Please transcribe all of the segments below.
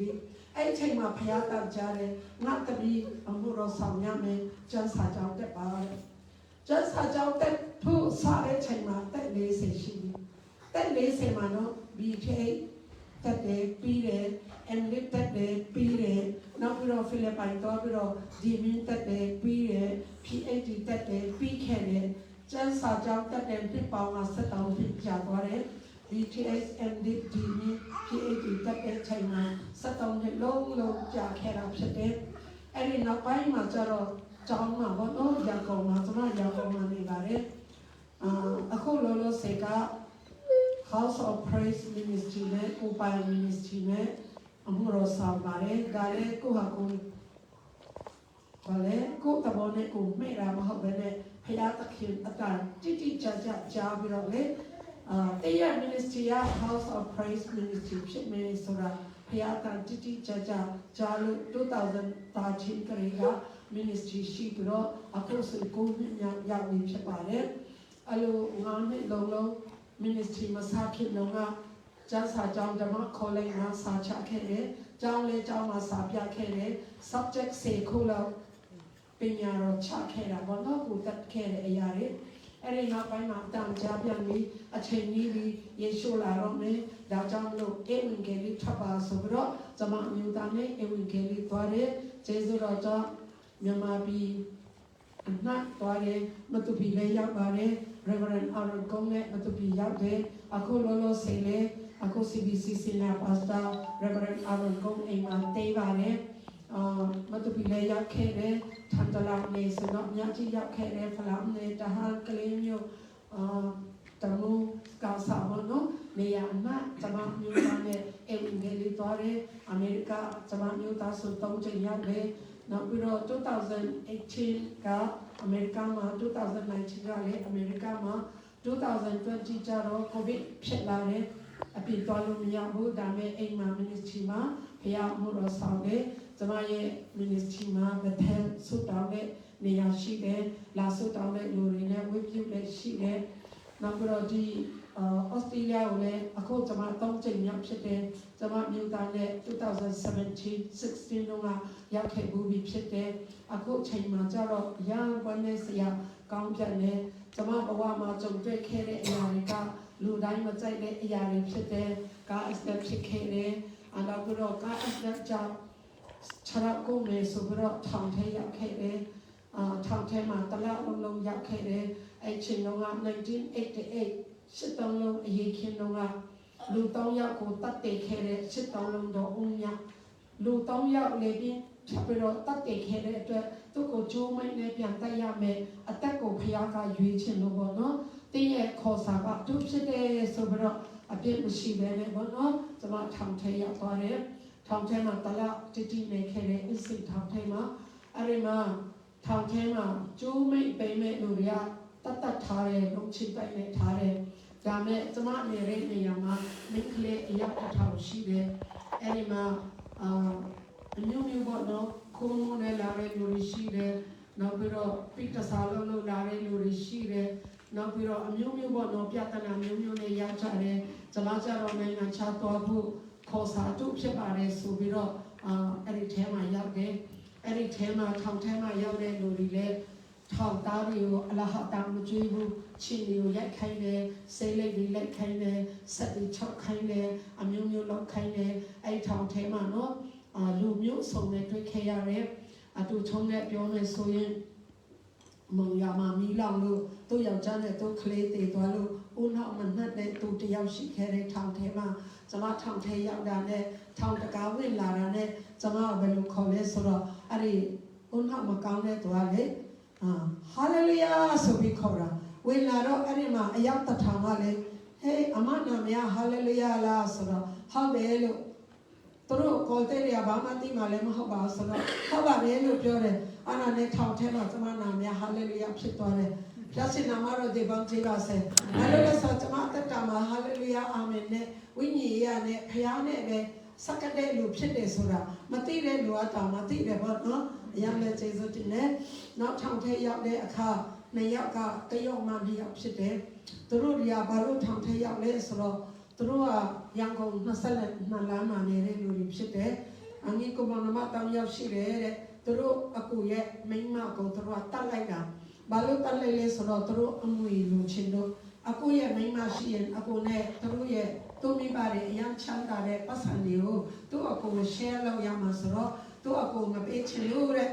ပြီးအဲ့အချိန်မှာဖယားတန်ကြားတယ်ငါတပီအမှုတော်ဆောင်ရမယ်ကျန်းစာကြောင်းတက်ပါတဲ့ကျန်းစာကြောင်းတက်ဖို့စားတဲ့အချိန်မှာတက်40ရှိပြီတက်40မှာနော် BTA တက်တယ်ပြီးတယ် MLIP တက်တယ်ပြီးတယ်နောက်ပြီးတော့ဖိလစ်ပိုင်တော့ပြီးတော့ DMIN တက်တယ်ပြီးတယ် PhD တက်တယ်ပြီးခဲ့တယ်ကျန်းစာကြောင်းတက်တဲ့နှစ်ပေါင်းက7တောင်ဖြစ်ကြာသွားတယ် BTS MDiv DMIN PhD တက်တဲ့အချိန်မှာ7တောင်နှစ်လုံးကြာခဲ့တာဖြစ်တယ်အဲ့ဒီနောက်ပိုင်းမှာကျတော့ကျောင်းမှာဘောတော့ရန်ကုန်မှာကျွန်တော်ရန်ကုန်မှာနေပါတယ်အခုလောလောဆယ်ကHouse of Praise Ministry နဲ့ Open Ministry နဲ့အမှုတော်ဆောင်ပါတယ်ဒါလည်းကိုဟာကိုဘာလဲကိုတဘောနဲ့ကိုမိတာမဟုတ်ဘဲနဲ့ဖယားသခင်အတန်တိတိကျကျကြားပြီးတော့လေတရား Ministry က House of Praise Ministry ဖြစ်မယ်ဆိုတာဖယားတန်တိတိကျကျကြားလို့2013ကလေးက Ministry ရှိပြီးတော့အခုဆို9နှစ်ရောက်နေဖြစ်ပါတယ်အဲ့လို9နှစ်လုံးMinistry မှာစာဖြစ်လုံးကကျန်းစာကြောင်းဓမ္မခေါ်လိုက်မှာစာချခဲ့တယ်။ကျောင်းလေးကျောင်းမှာစာပြခဲ့တယ် subject 10ခုလောက်ပညာတော်ချခဲ့တာပေါ့နော်ကိုတက်ခဲ့တဲ့အရာတွေအဲ့ဒီနောက်ပိုင်းမှာတန်ကြားပြန်ပြီးအချိန်ကြီးပြီးယေရှုလာတော့မယ်ဒါကြောင့်လို့ဧဝံဂေလိထပ်ပါဆိုပြီးတော့ကျွန်မအမျိုးသားနဲ့ဧဝံဂေလိသွားတယ်ကျေးဇူးတော်ကြောင့်မြန်မာပြည်အနှံ့သွားတယ်မတူပြည်လေးရောက်ပါတယ် Reverend Aaron Kong နဲ့မတူပြည်ရောက်တယ်အခုလောလောဆယ်လေအခု CBCC နဲ့ Pastor Reverend Aaron Kong အိမ်မှာတေးပါတယ်မတူပြည်လေးရောက်ခဲ့တယ်ထန်တလာနေစတော့ညကြီးရောက်ခဲ့တယ်ဖလာနေတဟန်ကလေးမျိုးတမူကောက်စားမနော်နေရာမှာကျွန်မမျိုးသားနဲ့ဧဝံဂေလိသွားတယ်အမေရိကကျွန်မမျိုးသားဆို3ချိန်ရောက်တယ်နောက်ပြီးတော့2018ကအမေရိကမှာ2019ကလည်းအမေရိကမှာ2020ကျတော့ COVID ဖြစ်လာတယ်အပြည့်သွားလို့မရဘူးဒါပေမဲ့အိမ်မှာ ministry မှာဖျားမှုတော်ဆောင်တယ်ကျွန်မရဲ့ ministry မှာဗထန်ဆုတောင်းတဲ့နေရာရှိတယ်လာဆုတောင်းတဲ့လူတွေနဲ့ဝိပုလည်းရှိတယ်နောက်ပြီးတော့ဒီဩစတြေးလျကိုလည်းအခုကျွန်မ3ချိန်မြောက်ဖြစ်တယ်ကျွန်မမြို့သားနဲ့2016တုန်းကရောက်ခဲ့ဘူးပြီဖြစ်တယ်အခုချိန်မှာကျတော့ရန်ကုန်နဲ့ဆရာကောင်းပြတ်နေကျွန်မဘဝမှာကြုံတွေ့ခဲ့တဲ့အရာတွေကလူတိုင်းမကြိုက်တဲ့အရာတွေဖြစ်တယ်ကားအစဖြစ်ခဲ့တယ်နောက်ပြီးတော့ကားအစကြောင့်ခြေထောက်ကိုမေဆိုပြီးတော့ထောင်ထဲရောက်ခဲ့တယ်ထောင်ထဲမှာတလောက်လုံးရောက်ခဲ့တယ်အဲ့ချိန်တုန်းက1988စစ်တောင်းလုံးအရေးခင်းတုန်းကလူ3ယောက်ကိုတတ်တယ်ခဲ့တဲ့စစ်တောင်းလုံးတော်ဦးမြလူ3ယောက်လေပြီးပြီးတော့တတ်တယ်ခဲ့တဲ့အတွက်သူ့ကိုကြိုးမိတ်နဲ့ပြန်တက်ရမယ်အသက်ကိုဖျားကရွေးချင်လို့ပေါ့နော်တင်းရဲ့ခေါ်စာကသူဖြစ်တယ်ဆိုပြီးတော့အပြစ်မရှိပဲနဲ့ပေါ့နော်ကျွန်မထောင်ထဲရောက်သွားတယ်ထောင်ထဲမှာတလတိတိနေခဲ့တဲ့အစ်စ်ထောင်ထဲမှာအဲ့ဒီမှာထောင်ထဲမှာကျိုးမိတ်ပိမ့်မဲ့လူတွေကတတ်ထားတယ်လုံချိပိုက်နဲ့ထားတယ်ဒါမဲ့ကျွန်မနေတဲ့နေရာမှာမိန်းကလေးအယောက်1000ရှိတယ်အဲ့ဒီမှာအမျိုးမျိုးပေါ့နော်ခုံးနဲ့လာတဲ့လူတွေရှိတယ်နောက်ပြီးတော့ပိတ္တစာလုံးလာတဲ့လူတွေရှိတယ်နောက်ပြီးတော့အမျိုးမျိုးပေါ့နော်ပြဿနာမျိုးမျိုးနဲ့ရောက်ကြတယ်ကျွန်မကျတော့နိုင်ငံခြားသွားဖို့ခေါ်စာတို့ဖြစ်ပါတယ်ဆိုပြီးတော့အဲ့ဒီထဲမှာရောက်တယ်အဲ့ဒီထဲမှာထောင်ထဲမှာရောက်တဲ့လူတွေလည်းထောင်သားတွေကိုအလဟတာမကြွေးဘူးချီတွေကိုရိုက်ခိုင်းတယ်စိတ်လိုက်ပြီးလိုက်ခိုင်းတယ်ဆက်ပြီးချောက်ခိုင်းတယ်အမျိုးမျိုးလောက်ခိုင်းတယ်အဲ့ထောင်ထဲမှာနော်လူမျိုးစုံနဲ့တွေ့ခဲ့ရတယ်အတူချုံနဲ့ပြောနေဆိုရင်မုံရမမီလောင်လို့သူ့ယောက်ျားနဲ့သူ့ကလေးတည်သွားလို့ဦးနောက်မနှက်တဲ့သူတယောက်ရှိခဲ့တဲ့ထောင်ထဲမှာကျွန်မထောင်ထဲရောက်တာနဲ့ထောင်တကားဝင်လာတာနဲ့ကျွန်မဘယ်လိုခေါ်လဲဆိုတော့အဲ့ဒီဦးနောက်မကောင်းတဲ့သူကလေဟာလေလုယာဆိုပြီးခေါ်တာဝင်လာတော့အဲ့ဒီမှာအယောက်တစ်ထောင်ကလေဟေးအမနာမယဟာလေလုယာလားဆိုတော့ဟုတ်တယ်လို့သူတို့ခေါ်တဲ့နေရာဘာမှသိမှလည်းမဟုတ်ပါဘူးဆိုတော့ဟုတ်ပါတယ်လို့ပြောတယ်အဲ့ဒါနဲ့ထောင်ထဲမှာကျွန်မနာမယဟာလေလုယာဖြစ်သွားတယ်ဘုရားရှင်နာမတော်ဒီပေါင်းသေးပါစေ။ဘာလို့လဲဆိုတော့ကျွန်မအသက်တာမှာဟာလေလုယာအာမင်နဲ့ဝိညာဉ်ရေးရနဲ့ဖခင်နဲ့ပဲစက္ကတဲ့လူဖြစ်တယ်ဆိုတာမသိတဲ့လူကတောင်မသိတယ်ပေါ့နော်။အရင်လည်းကျေးဇူးတင်တယ်။နောက်ထောင်ထဲရောက်တဲ့အခါ2ယောက်ကတယောက်မှ2ယောက်ဖြစ်တယ်။သူတို့တွေကဘာလို့ထောင်ထဲရောက်လဲဆိုတော့ သူတို့ကရန်ကုန်22လမ်းမှာနေတဲ့လူတွေဖြစ်တယ်အငင်းကမနမတောင်ရောက်ရှိတယ်တဲ့သူတို့အကူရဲ့မိန်းမကိုသူတို့ကတတ်လိုက်တာဘာလို့တတ်လိုက်လဲဆိုတော့သူတို့အမွေလူချင်းတို့အကူရဲ့မိန်းမရှိရင်အကူနဲ့သူတို့ရဲ့သူမိဘတွေအရန်ချမ်းသာတဲ့ပတ်စံတွေကိုသူ့အကူ share လုပ်ရမှာဆိုတော့သူ့အကူမပေးချင်လို့တဲ့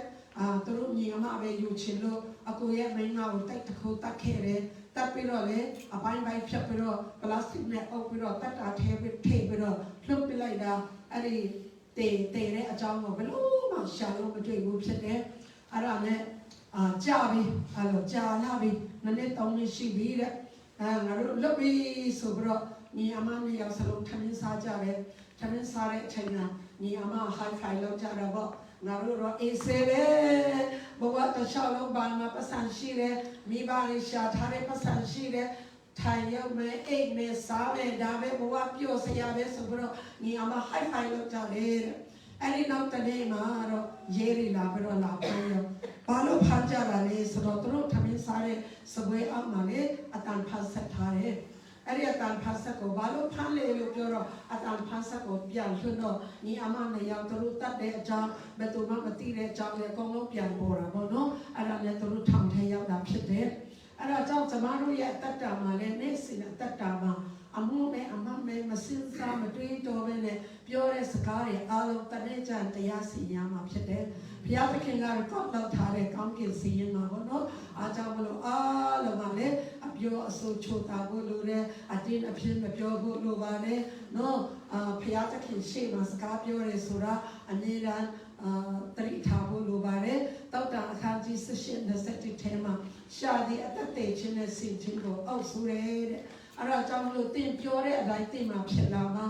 သူတို့ညီအမပဲယူချင်လို့အကူရဲ့မိန်းမကိုတိုက်တခုတတ်ခဲ့တယ်တက်ပြီးတော့လေအပိုင်းပိုင်းဖြတ်ပြီးတော့ပလတ်စတစ်နဲ့အုပ်ပြီးတော့တက်တာထဲပြီးတော့လှုပ်ပလိုက်တာအဲ့ဒီတေတဲ့အကြောင်းကိုဘယ်လို့မှရှာလို့မတွေ့ဘူးဖြစ်တယ်အဲ့ဒါနဲ့ကြာပြီအဲ့လိုကြာလာပြီနည်းနည်း3နှစ်ရှိပြီတဲ့ငါတို့လွတ်ပြီဆိုပြီးတော့ညီအမနဲ့ရောက်စလုံးထမင်းစားကြတယ်ထမင်းစားတဲ့အချိန်ကညီအမ high five လုပ်ကြတာပေါ့ငါတို့တော့အေးစေတယ်ဘဝတခြားလုံးဘာမှပတ်စံရှိတယ်မိဘတွေရှာထားတဲ့ပတ်စံရှိတယ်ထိုင်ရောက်မယ်အိတ်မယ်စားမယ်ဒါပဲဘဝပျော်စရာပဲဆိုပြီးတော့ညီအမ high five လုပ်ကြတယ်အဲ့ဒီနောက်တနေ့မှာတော့ရေးရီလာပြီးတော့လာပြောရောဘာလို့ဖမ်းကြတာလဲဆိုတော့သူတို့ထမင်းစားတဲ့စပွဲအောက်မှာလေအတန်ဖတ်ဆက်ထားတယ်အဲ့ဒီအတန်ဖတ်ဆက်ကိုဘာလို့ဖမ်းလဲလို့ပြောတော့အတန်ဖတ်ဆက်ကိုပြန်လွှတ်တော့ညီအမနဲ့ရောက်သူတို့တတ်တဲ့အကြောင်းဘယ်သူမှမသိတဲ့အကြောင်းလေအကုန်လုံးပြန်ပေါ်တာပေါ့နော်အဲ့ဒါနဲ့သူတို့ထောင်ထဲရောက်တာဖြစ်တယ်အဲ့ဒါကြောင့်ကျမတို့ရဲ့တတ်တာမှာလည်းနေ့စဉ်တတ်တာမှာအမှုမဲ့အမမဲ့မစင်စားမတွေးတော်ပဲနဲ့ပြောတဲ့စကားတွေအားလုံးတနေ့ကျန်တရားစီရင်မှာဖြစ်တယ်ဘုရားသခင်ကတော့ကောက်လောက်ထားတဲ့ကောင်းကင်စီရင်မှာပေါ့နော်အားကြောင့်မလို့အားလုံးကလည်းအပြောအဆိုချိုတာဖို့လိုတယ်အတင်းအဖြစ်မပြောဖို့လိုပါနဲ့နော်ဘုရားသခင်ရှေ့မှာစကားပြောရဲဆိုတာအမြဲတမ်းတရိထားဖို့လိုပါတယ်တောက်တာအခန်းကြီး18-20ထဲမှာရှာဒီအသက်သေးခြင်းနဲ့ဆင်ခြင်းကိုအောက်ဆိုရဲတဲ့အဲ့ဒါကြောင့်မလို့တင်ပြောတဲ့အတိုင်းတင်မှာဖြစ်လာမှာ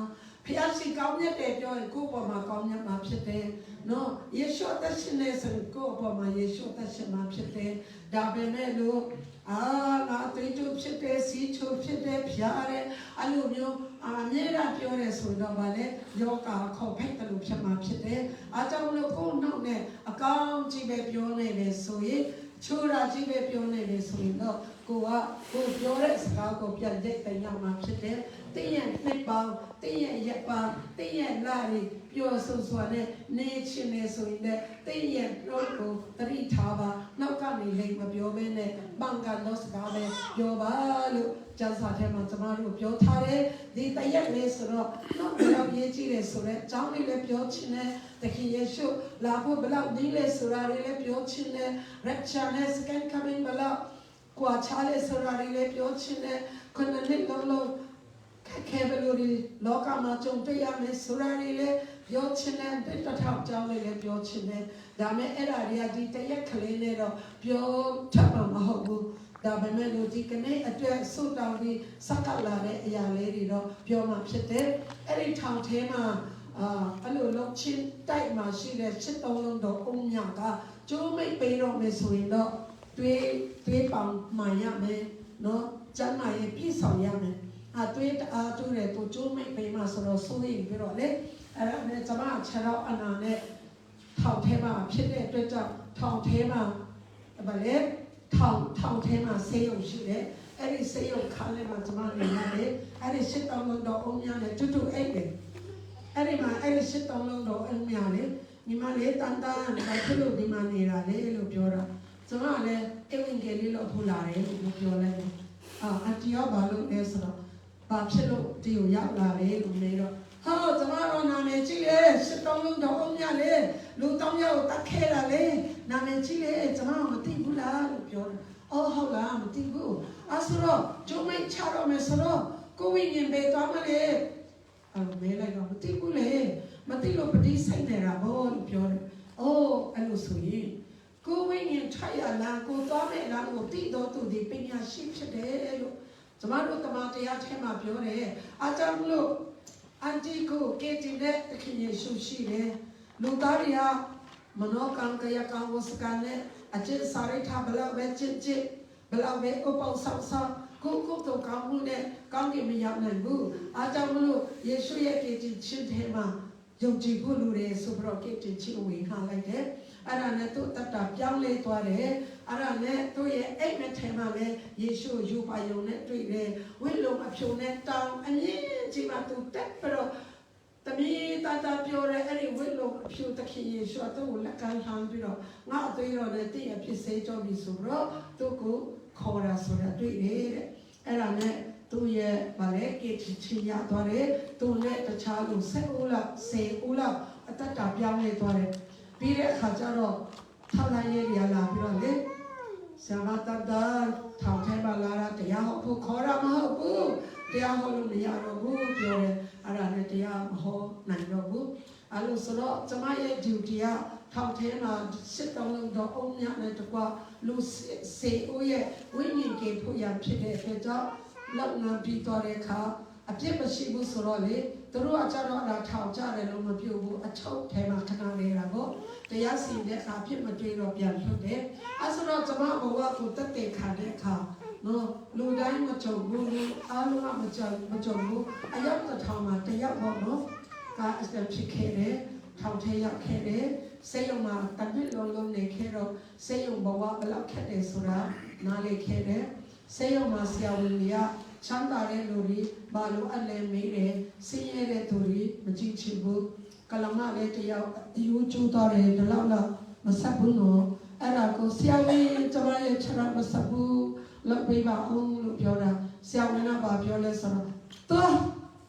ဖျားရှိကောင်းမြတ်တယ်ပြောရင်ကိုယ့်ပေါ်မှာကောင်းမြတ်မှာဖြစ်တယ်နော်ယေရှုအသက်ရှင်နေဆိုကိုယ့်ပေါ်မှာယေရှုအသက်ရှင်မှာဖြစ်တယ်ဒါပေမဲ့လို့ငါတိတ်ချိုဖြစ်တယ်စီချိုဖြစ်တယ်ဖျားတယ်အဲ့လိုမျိုးအမြဲတမ်းပြောရဲဆိုတော့ဗာလေယောဂါခေါ်ဖိတ်တယ်လို့ဖြစ်မှာဖြစ်တယ်အားကြောင့်မလို့ကိုယ့်နောက်နဲ့အကောင်းကြီးပဲပြောနေတယ်ဆိုရင်ချိုးရာကြီးပဲပြောနေတယ်ဆိုရင်တော့ကိုပြောတဲ့စကားကိုပြန်ကြိတ်တင်ရမှာဖြစ်တယ်။တင်းရဲ့နှစ်ပေါင်းတင်းရဲ့ရက်ပေါင်းတင်းရဲ့လတွေပျော်ဆိုစွာနဲ့နေချင်းနေဆိုရင်လည်းတင်းရဲ့တော့ကိုတတိထားပါနောက်ကနေလိမ့်မပြောဘဲနဲ့ဘန်ကတော့စကားပဲပြောပါလို့ကျမ်းစာထဲမှာကျွန်တော်တို့ပြောထားတယ်ဒီတရက်လေးဆိုတော့နောက်ဘယ်လောက်ရေးကြည့်လဲဆိုတော့အကြောင်းလေးလည်းပြောချင်တယ်တခင်ယေရှုလာဖို့ဘယ်လောက်ဒီလဲဆိုတာလေးလည်းပြောချင်တယ် rapture နဲ့ second coming ဘယ်လောက်ကွာချလဲဆိုတာလေးလည်းပြောချင်တယ်ခုနှစ်နှစ်လုံးခဲဘလူရီလောကမှာကြုံတွေ့ရမယ်ဆိုတာလေးလည်းပြောချင်တယ်တထောက်ကြောင်းလေးလည်းပြောချင်တယ်ဒါမဲ့အဲ့ဒါတွေကဒီတရက်ကလေးနဲ့တော့ပြောထပ်မှာမဟုတ်ဘူးဒါပေမဲ့လူဒီကနေ့အတွက်ဆုတောင်းပြီးစက္ကလာတဲ့အရာလေးတွေတော့ပြောမှဖြစ်တယ်အဲ့ဒီထောင်ထဲမှာအဲ့လိုလုံးချင်းတိုက်မှာရှိတဲ့စစ်တုံးလုံးတော့အုံမြကကျိုးမိတ်ပေးတော့မယ်ဆိုရင်တော့တွေးပေါင်မှန်ရမယ်နော်ကျမ်းမာရေးပြည့်စုံရမယ်တွေးအားတူတယ်သူကျိုးမိတ်ပေးမှဆိုတော့စိုးရိမ်ပြီးတော့လေအဲ့ဒါနဲ့ကျွန်မခြေတော့အနာနဲ့ထောင်ထဲမှာဖြစ်တဲ့အတွက်ကြောင့်ထောင်ထဲမှာဗလဲထောင်ထဲမှာဆေးရုံရှိတယ်အဲ့ဒီဆေးရုံခန်းထဲမှာကျွန်မနေရတယ်အဲ့ဒီစစ်တောင်းလုံးတော့အုံးများနဲ့တူတူအိတ်တယ်အဲ့ဒီမှာအဲ့ဒီစစ်တောင်းလုံးတော့အုံးများလေညီမလေးတန်ဘာဖြစ်လို့ဒီမှာနေတာလဲလို့ပြောတာကျွန်မလည်းအင်္ဂလိပ်လေးလို့ထူလာတယ်လို့ပြောလိုက်တယ်အတီရောဘာလို့လဲဆိုတော့ဘာဖြစ်လို့ဒီကိုရောက်လာလဲလို့နေတော့ကျွန်မတော့နာမည်ကြီးလေစစ်တောင်းလုံးတော့အုံးများလေလူတောင်းရောက်တက်ခဲတာလေနာမည်ကြီးလေကျွန်မမသိဘူးလားလို့ပြောတယ်ဟုတ်လားမသိဘူးဆိုတော့ကျုံမိတ်ချတော့မယ်ဆိုတော့ကိုဝိညာဉ်ပဲသွားမလဲမဲလိုက်တော့မသိဘူးလေမသိလို့ပတိဆိုင်နေတာဘောလို့ပြောတယ်အဲ့လိုဆိုရင်ကိုဝိညာဉ်ထိုက်ရလားကိုသွားမယ်လားကိုသိတော့သူဒီပညာရှိဖြစ်တယ်လို့ကျွန်တော်တို့တမန်တရားထဲမှာပြောတယ်အားကြောင့်လို့အန်တီကိုကေတင်တဲ့သခင်ယေရှုရှိတယ်လူသားတွေကမနောကံကယကံဝစကံနဲ့အကျင့်စာရိတ္တဘလောက်ပဲချစ်ဘလောက်ပဲအပေါဆောက်ကိုတော့ကောင်းမှုနဲ့ကောင်းကင်မရောက်နိုင်ဘူးအားကြောင့်မလို့ယေရှုရဲ့ကေတင်ခြင်းထဲမှာ ယုံကြည်ဖို့လူတွေဆိုပြီးတော့ကိတ္တိချီဝင်ခါလိုက်တယ်အဲ့ဒါနဲ့သူတတ်တာပြောင်းလဲသွားတယ်အဲ့ဒါနဲ့သူ့ရဲ့အိမ်မထဲမှာလည်းယေရှုယူပါယုံနဲ့တွေ့တယ်ဝိလုံအဖြုံနဲ့တောင်းအမြင့်ကြီးမှာသူတက်ပြီးတော့တမီးတာပြောရဲအဲ့ဒီဝိလုံအဖြူတခင်ယေရှုသူ့ကိုလက်ခံဟန်ပြီးတော့ငါအသေးတော်နဲ့တည့်ရဖြစ်စေကြပြီဆိုတော့သူ့ကိုခေါ်တာဆိုတာတွေ့တယ်တဲ့အဲ့ဒါနဲ့သူ့ရဲ့ဗာလေကိတ္တိချီရသွားတယ်သူနဲ့တခြားလူ10ဦးလောက်အသက်တာပြောင်းလဲသွားတယ်ပြီးတဲ့အခါကျတော့ထောက်လိုက်ရရလာပြီးတော့လေဆရာမတတ်တာထောင်ထဲမှာလာတာတရားဟောဖို့ခေါ်တာမဟုတ်ဘူးတရားဟောလို့မရတော့ဘူးပြောတယ်အဲ့ဒါနဲ့တရားမဟောနိုင်တော့ဘူးအဲ့လိုဆိုတော့ကျမရဲ့ duty ကထောင်ထဲမှာစစ်တောင်းလို့တော့အုံညနဲ့တကွလူစေဦးရဲ့ဝိညာဉ်ကြီးဖို့ရဖြစ်တဲ့အတွက်ကြောင့်လောက်ငါပြီးသွားတဲ့အခါအပြစ်မရှိဘူးဆိုတော့လေသူတို့ကကြတော့အလားထောင်ကြတယ်လို့မပြောဘူးအချုပ်ထဲမှာခဏနေတာကိုတရားစီတဲ့အခါဖြစ်မတွေ့တော့ပြန်လွတ်တယ်အဲဆိုတော့ကျမဘဝကိုတက်တဲ့ခါတဲ့အခါနော်လူတိုင်းမကြုံဘူးအားလုံးကမကြုံဘူးအယောက်တစ်ထောင်မှာတယောက်ပေါ့နော်ကအစဖြစ်ခဲ့တယ်ထောင်ထဲရောက်ခဲ့တယ်စေယုံမှာတပြည့်လုံးနေခဲ့တော့စေယုံဘဝဘယ်လောက်ခက်တယ်ဆိုတာနားလေခဲ့တယ်စေယုံမှာဆရာဝန်တွေကချမ်းသာတဲ့လူတွေဘာလို့အလဲမေးတယ်ဆင်းရဲတဲ့သူတွေမကြည့်ချင်ဘူးကလမလေးတယောက်အယူကျူးသွားတယ်ဒီလောက်မဆက်ဘူးနော်အဲ့ဒါကိုဆရာဝန်ကျမရဲ့ခြေရမဆက်ဘူးလောက်ပေးပါအောင်လို့ပြောတာဆရာဝန်ကဘာပြောလဲဆိုတော့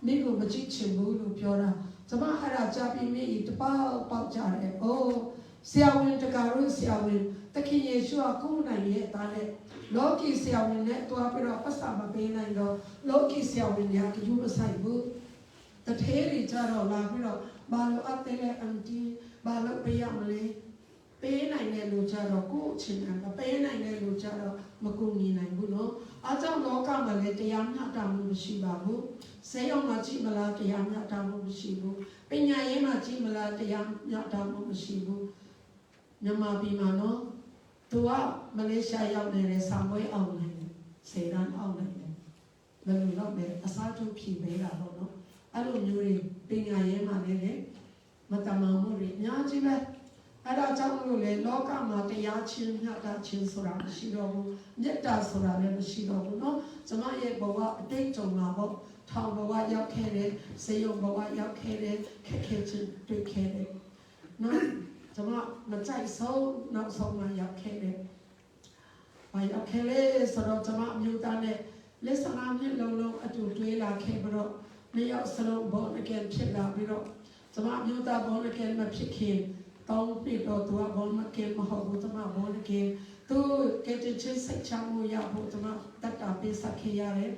မိကိုမကြည့်ချင်ဘူးလို့ပြောတာကျမအဲ့ဒါကြားပြီးမိတပေါက်ကြတယ်အိုးဆရာဝန်တကားလို့ဆရာဝန်တခင်ယေရှုကကိုယ်နိုင်ရဲ့သားနဲ့လောကီဆရာဝန်နဲ့တွားပြီးတော့ပတ်စာမပေးနိုင်တော့လောကီဆရာဝန်ကယူမဆိုင်ဘူးတထဲတွေကြတော့လာပြီးတော့ဘာလို့အပ်တယ်လဲအန်တီဘာလို့ပေးရမလဲပေးနိုင်တဲ့လူကြတော့ကိုယ့်အချင်းကပေးနိုင်တဲ့လူကြတော့မကူညီနိုင်ဘူးနော်အားကြောင့်လောကမှာလည်းတရားမျှတမှုမရှိပါဘူးဆေးရုံမှာကြည့်မလားတရားမျှတမှုမရှိဘူးပညာရေးမှာကြည့်မလားတရားမျှတမှုမရှိဘူးမြန်မာပြည်မှာနော်သူကမလေးရှားရောက်နေတဲ့ဆာမွေးအောင်နေတယ်စေရန်အောင်နေတယ်ဘယ်လိုလုပ်လဲအစားထိုးဖြည့်ပေးတာပေါ့နော်အဲ့လိုမျိုးတွေပညာရေးမှာလည်းမတမန်မှုတွေအများကြီးပဲအဲ့ဒါကြောင့်လို့လေလောကမှာတရားချင်းမျှတချင်းဆိုတာမရှိတော့ဘူးမေတ္တာဆိုတာလည်းမရှိတော့ဘူးเนาะကျမရဲ့ဘဝအတိတ်ကြုံမှာပေါ့ထောင်ဘဝရောက်ခဲ့တယ်စေယုံဘဝရောက်ခဲ့တယ်ခက်ခဲချင်းတွေ့ခဲ့တယ်เนาะကျမမကြိုက်ဆုံးနောက်ဆုံးမှရောက်ခဲ့တယ်ဘာရောက်ခဲ့လဲဆိုတော့ကျမအမျိုးသားနဲ့လက်စနာမြင့်လုံးအတူတွေးလာခဲ့ပြီးတော့နှစ်ယောက်စလုံးဘောအကယ်ဖြစ်လာပြီးတော့ကျမအမျိုးသားဘောအကယ်မဖြစ်ခင်တောင်းပြီးတော့သူကဘောမကဲမဟုတ်ဘူးတမဘောလကဲသူကဲတဲ့ချင်းစိတ်ချမှုရဖို့တမတတ်တာပေးဆက်ခဲ့ရတယ်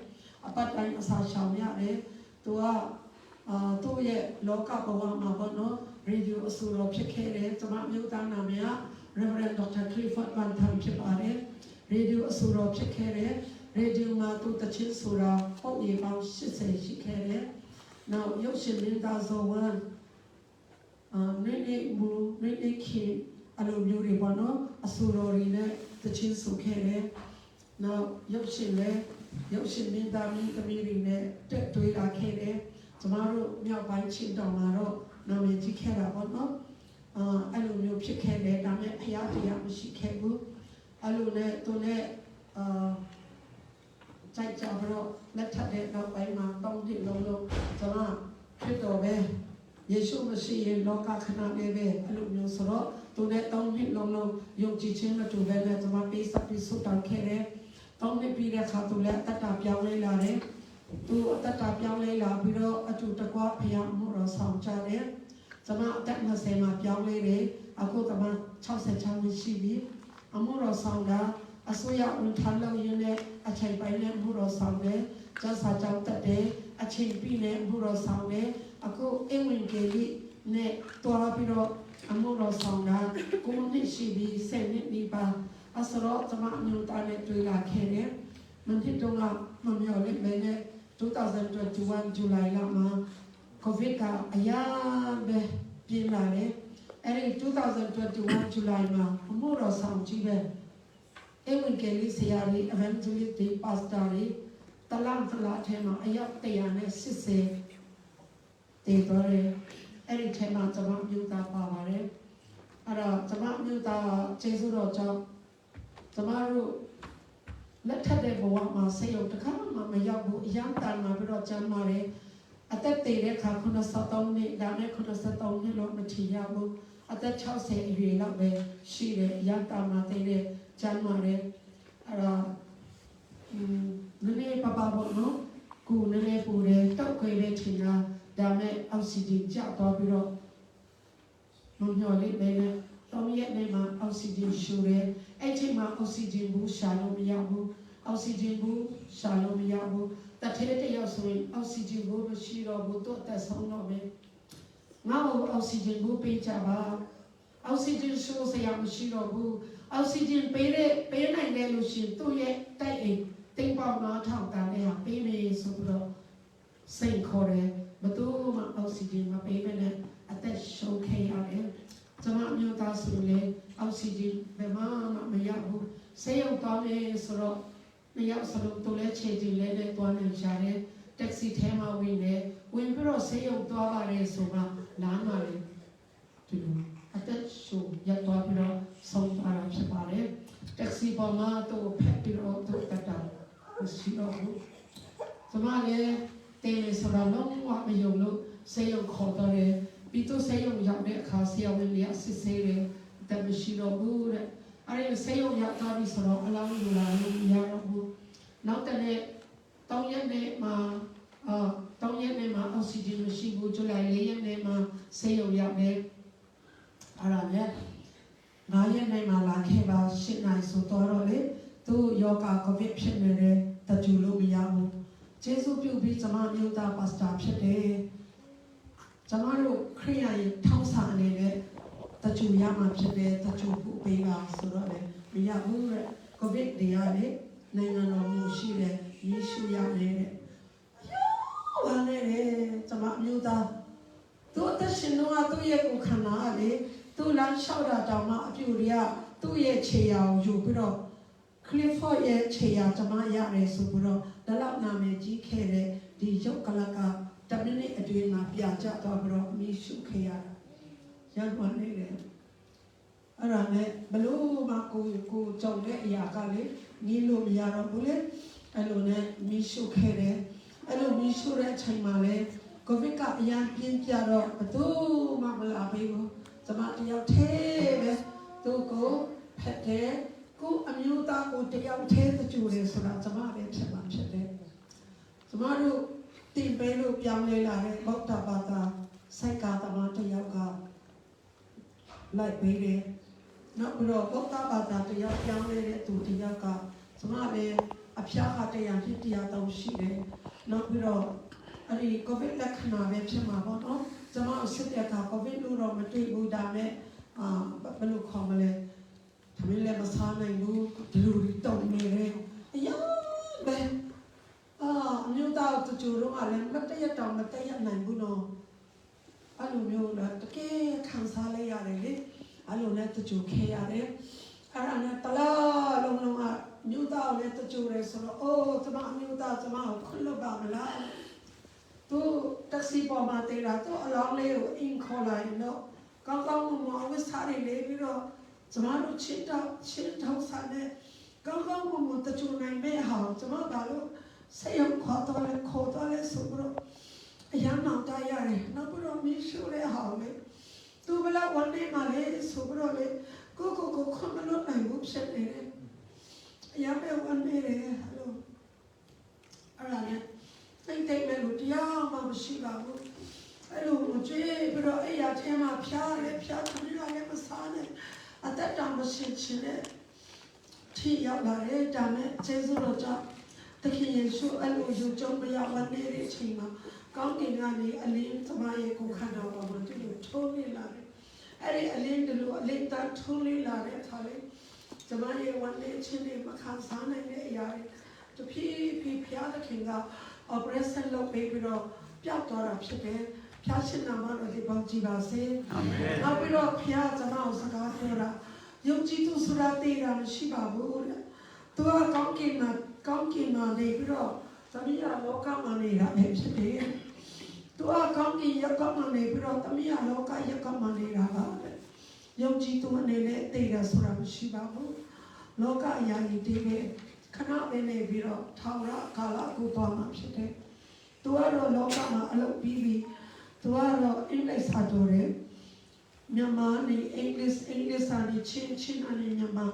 အပတ်တိုင်းအစာရှောင်ရတယ်သူကသူ့ရဲ့လောကဘဝမှာဘောနော်ရေဒီယိုအဆိုတော်ဖြစ်ခဲ့တယ်တမမျိုးသားနာမည်က Reverend Dr. Clifford Van Tham ဖြစ်ပါတယ်ရေဒီယိုအဆိုတော်ဖြစ်ခဲ့တယ်ရေဒီယိုမှာသူတချင်းဆိုတာပုံရိပ်ပေါင်း80ရှိခဲ့တယ်နောက်ရုပ်ရှင်မင်းသားဇော်ဝမ်းနေခေအလိုမျိုးတွေပေါ့နော်အဆိုတော်တွေနဲ့တချင်းဆိုခဲ့တယ်နောက်ရုပ်ရှင်မင်းသားမင်းသမီးတွေနဲ့တက်တွေးလာခဲ့တယ်ကျမတို့မြောက်ပိုင်းချင်းတောင်မှာတော့နာမည်ကြီးခဲ့တာပေါ့နော်အဲ့လိုမျိုးဖြစ်ခဲ့တယ်ဒါပေမဲ့ဖျားတရားမရှိခဲ့ဘူးအဲ့လိုနဲ့သူနဲ့ကြိုက်ကြတော့လက်ထပ်တဲ့နောက်ပိုင်းမှာတောင်းတလုံးကျွန်တော်ဖြစ်တော်ပဲယေရှုမရှိရဲ့လောကခဏလေးပဲအဲ့လိုမျိုးဆိုတော့သူနဲ့တောင်းနှစ်လုံးယုံကြည်ခြင်းနဲ့တူပဲနဲ့ကျွန်မပေးစပ်ပြီးဆုတောင်းခဲ့တယ်တောင်းနှစ်ပြီးတဲ့အခါသူလည်းအတ္တပြောင်းလဲလာတယ်သူအတ္တပြောင်းလဲလာပြီးတော့အတူတကွဖျားမှုတော်ဆောင်ကြတယ်ကျွန်မအသက်20မှာပြောင်းလဲတယ်အခုကျွန်မ66နှစ်ရှိပြီအမှုတော်ဆောင်တာအစိုးရဝန်ထမ်းလုပ်ရင်းနဲ့အချိန်ပိုင်းနဲ့မှုတော်ဆောင်တယ်ကျန်းစာကြောင့်တက်တယ်အချိန်ပြီးနဲ့မှုတော်ဆောင်တယ်အခုအင်ဝင်ကြီးနဲ့တွားပြီးတော့အမှုတော်ဆောင်တာကိုနှစ်ရှိပြီး7နှစ်နီးပါးအစတော့ကျွန်မအမျိုးသားနဲ့တွေ့လာခဲ့တယ်မန်ဖြစ်တော့မမျော်လင့်ပဲနဲ့2021 July လမှာ COVID ကအရာပဲပြင်းလာတယ်အဲ့ဒီ2021 July မှာအမှုတော်ဆောင်ကြီးပဲအဝင်ကလေးဆရာကြီး evangelist တွေ pastor တွေတလားထဲမှာအယောက်180တည်သွားတယ် အဲ့ဒီထဲမှာကျွန်မမြို့သားပါပါတယ်အဲ့တော့ကျွန်မမြို့သားကျေးဇူးတော်ကြောင့်ကျွန်မတို့လက်ထက်တဲ့ဘဝမှာဆေးရုံတစ်ခါမှမရောက်ဘူးအရန်တန်မှာပြီးတော့ကျမ်းပါတယ်အသက်တည်တဲ့ခါ93နှစ်ဒါနဲ့93နှစ်လို့မထင်ရဘူးအသက်60အရွယ်လောက်ပဲရှိတယ်အရန်တန်မှာတည်တဲ့ကျမ်းပါတယ်အဲ့တော့နည်းနည်းပါပေါ့နော်ကိုနည်းနည်းပူတယ်တောက်ခွေလေးထင်တာဒါမဲ့အောက်ဆီဂျင်ကျသွားပြီးတော့မမျော်လင့်ပဲနဲ့3 ရက်နေမှာအောက်ဆီဂျင်ရှူတယ်အဲ့ချိန်မှာအောက်ဆီဂျင်ဘူးရှာလို့မရဘူးအောက်ဆီဂျင်ဘူးရှာလို့မရဘူးတထဲတယောက်ဆိုရင်အောက်ဆီဂျင်ဘူးမရှိတော့ဘူးတော့တက်ဆုံးတော့မယ်ငါ့ကိုအောက်ဆီဂျင်ဘူးပေးကြပါအောက်ဆီဂျင်ရှူစရာမရှိတော့ဘူးအောက်ဆီဂျင်ပေးနိုင်တယ်လို့ရှိရင်သူ့ရဲ့တိုက်အိမ်တင်ပေါင်း9000တန်နဲ့ပေးမယ်ဆိုပြီးတော့စိတ်ခေါ်တယ်ဘသူမှအောက်ဆီဂျင်မပေးဘဲနဲ့အသက်ရှုံးခဲ့ရတယ်ကျွန်မမျိုးသားဆိုလေအောက်ဆီဂျင်ဘယ်မှမရဘူးဆေးရုံသွားမယ်ဆိုတော့နှစ်ယောက်စလုံးတူလဲခြေကြည့်လဲနဲ့သွားနေကြတယ်တက်ဆီထဲမှာဝင်ပြီးတော့ဆေးရုံသွားပါတယ်ဆိုမှလမ်းမှာလေဒီလိုအသက်ရှုံးရသွားပြီးတော့ဆုံးသွားတာဖြစ်ပါတယ်တက်ဆီပေါ်မှာတော့ဖက်ပြီးတော့တူတက်တာမရှိတော့ဘူးကျွန်မလည်းတေးလေဆိုတော့လုံးဝမယုံလို့ဆေးရုံခေါ်တော့တယ်ပြီးတော့ဆေးရုံရောက်တဲ့အခါဆရာဝန်ကြီးစစ်ဆေးတယ်တမရှိတော့ဘူးတဲ့အဲ့ဒီဆေးရုံရောက်သွားပြီဆိုတော့အလောင်းလူလာလို့မရတော့ဘူးနောက်တနေ့3 ရက်နေ့မှာ3 ရက်နေ့မှာအောက်ဆီဂျင်မရှိဘူးဇူလိုင်4 ရက်နေ့မှာဆေးရုံရောက်တယ်အဲ့ဒါနဲ့9 ရက်နေ့မှာလာခဲ့ပါ8 နိုင်ဆိုတော့လေသူယောဂကိုဗစ်ဖြစ်နေတယ်တကြူလို့မရဘူးကျေးဇူးပြုပြီးကျွန်မမြို့သားပါစတာဖြစ်တယ်ကျွန်တော်တို့ခရိယာရဲ့ထောက်စာအနေနဲ့တကြူရမှာဖြစ်တယ်တကြူဖို့ပေးပါဆိုတော့လေမရဘူးတဲ့ကိုဗစ်တရားလေနိုင်ငံတော်မူရှိတယ်ယေရှုရောက်နေတဲ့ဘာလဲကျွန်မမြို့သားသူအသက်ရှင်တော့သူ့ရဲ့ကိုယ်ခန္ဓာလေသူ့လမ်းလျှောက်တာတောင်မှအပြူတွေကသူ့ရဲ့ခြေရာကိုယူပြီးတော့ခလစ်ဖော့ရဲ့ခြေရာကျွန်မရတယ်ဆိုပြီးတော့ဒါလောက်နာမည်ကြီးခဲ့တဲ့ဒီရုပ်ကလကတမိနစ်အတွင်းမှာပြကြတော့ပြီးတော့မိရှုခဲ့ရတာရန်ကုန်နေတယ်အဲ့ဒါနဲ့ဘလို့မှကိုကြုံတဲ့အရာကလေညီလို့မရတော့ဘူးလေအဲ့လိုနဲ့မိရှုခဲ့တယ်အဲ့လိုမိရှုတဲ့အချိန်မှာလေကိုဗစ်ကအရန်ပြင်းပြတော့ဘသူမှမလာပေးဘူးကျွန်မတယောက်သေးပဲသူကိုဖက်တယ်ကိုအမျိုးသားကိုတယောက်သေးတကြူတယ်ဆိုတာကျွန်မပဲဖြစ်မှာဖြစ်တယ်ကျွန်မတို့တင်ပေးလို့ပြောင်းလဲလာတဲ့ဗုဒ္ဓဘာသာစိုက်ကာသမားတယောက်ကလိုက်ပေးတယ်နောက်ပြီးတော့ဗုဒ္ဓဘာသာတယောက်ပြောင်းလဲတဲ့သူတယောက်ကကျွန်မလည်းအဖျားကတရားဖြစ်တရားတောင်းရှိတယ်နောက်ပြီးတော့အဲ့ဒီကိုဗစ်လက္ခဏာပဲဖြစ်မှာပေါ့နော်ကျွန်မစစ်တဲ့အခါကိုဗစ်လို့တော့မတွေ့ဘူးဒါမဲ့ဘယ်လိုခေါ်မလဲသမီးလည်းမစားနိုင်ဘူးဒီလိုတောင်းနေတယ်အယောပဲအမျိုးသားတို့ကြိုတော့လည်းမတည့်တောင်မတည့်ရနိုင်ဘူးနော်အဲ့လိုမျိုးလားတကယ်ခံစားလိုက်ရတယ်လေအဲ့လိုနဲ့ကြိုခဲရတယ်အဲ့ဒါနဲ့တလားလုံးကမြို့သားလည်းကြိုတယ်ဆိုတော့အိုးကျွန်မအမျိုးသားကျွန်မကိုခွင့်လွှတ်ပါမလားသူတက်စီပေါ်မှာတေးတာသူအလောင်းလေးကိုအင်ခေါ်လိုက်တော့ကောင်းကောင်းမဝစ်စားရလေပြီးတော့ကျွန်မတို့ချစ်ထောက်စားတဲ့ကောင်းကောင်းမတချို့နိုင်မဲ့ဟာကျွန်မဘာလို့ဆေးရုံခေါ်တော့လဲဆိုတော့အရန်နောက်တရတယ်နောက်ပြီးတော့မီးရှို့တဲ့ဟာလေသူဘလောက်ဝန်နေမှလေဆိုတော့လေကိုခွန်မလို့နိုင်ဘူးဖြစ်နေတယ်အရန်ပဲဝန်နေတယ်ဟယ်လိုအဲ့ဒါနဲ့တိတ်မဲ့လို့တရားမှမရှိပါဘူးအဲ့လိုကြွေးပြီးတော့အဲ့ရထဲမှာဖျားသမီးလည်းမစားနဲ့အသက်တောင်မရှိချင်တဲ့ထိရောက်လာတဲ့ဒါမဲ့ကျေးဇူးတော်ကြောင့်တခင်ယေရှုအဲ့လိုယူကြုံမရဝနေတဲ့အချိန်မှာကောင်းကင်ကနေအလင်းသမားရဲ့ကိုခန္ဓာပေါ်မှာဒီလိုထိုးနေလာတယ်အဲ့ဒီအလင်းတလူအလင်းတန်းထိုးနေလာတဲ့အခါလေသမားရဲ့ဝနေချင်းတွေမခံစားနိုင်တဲ့အရာတွေတဖြည်းဖြည်းဖျားသခင်က operation လုပ်ပြီးတော့ပျောက်သွားတာဖြစ်တယ်ဖျားရှင်နာမတော်ဒီပေါင်းကြည်ပါစေအာမင်နောက်ပြီးတော့ဖျားကျွန်တော်စကားပြောတာယုံကြည်သူဆိုတာသိတာမရှိပါဘူးတဲ့သူကကောင်းကင်မှာနေပြီးတော့သမီးကလောကမှာနေတာပဲဖြစ်တယ်သူ ตัวเขามียักษ์มันเลยเพราะตมีอะไรก็ยักษ์มันเลยละบ้างยมจีตัวเนี่ยเนี่ยตีระสุราชิบาบุโลกายานิตีเนี่ยขณะเนี่ยเพราะท้าวระกาลกุตัวมาพิเศษตัวเราโลกมาอารมณ์บีตัวเราอังกฤษอาดูเร่မြန်မာနေအင်္ဂလိပ်စာနေချင်းအနေမြန်မာ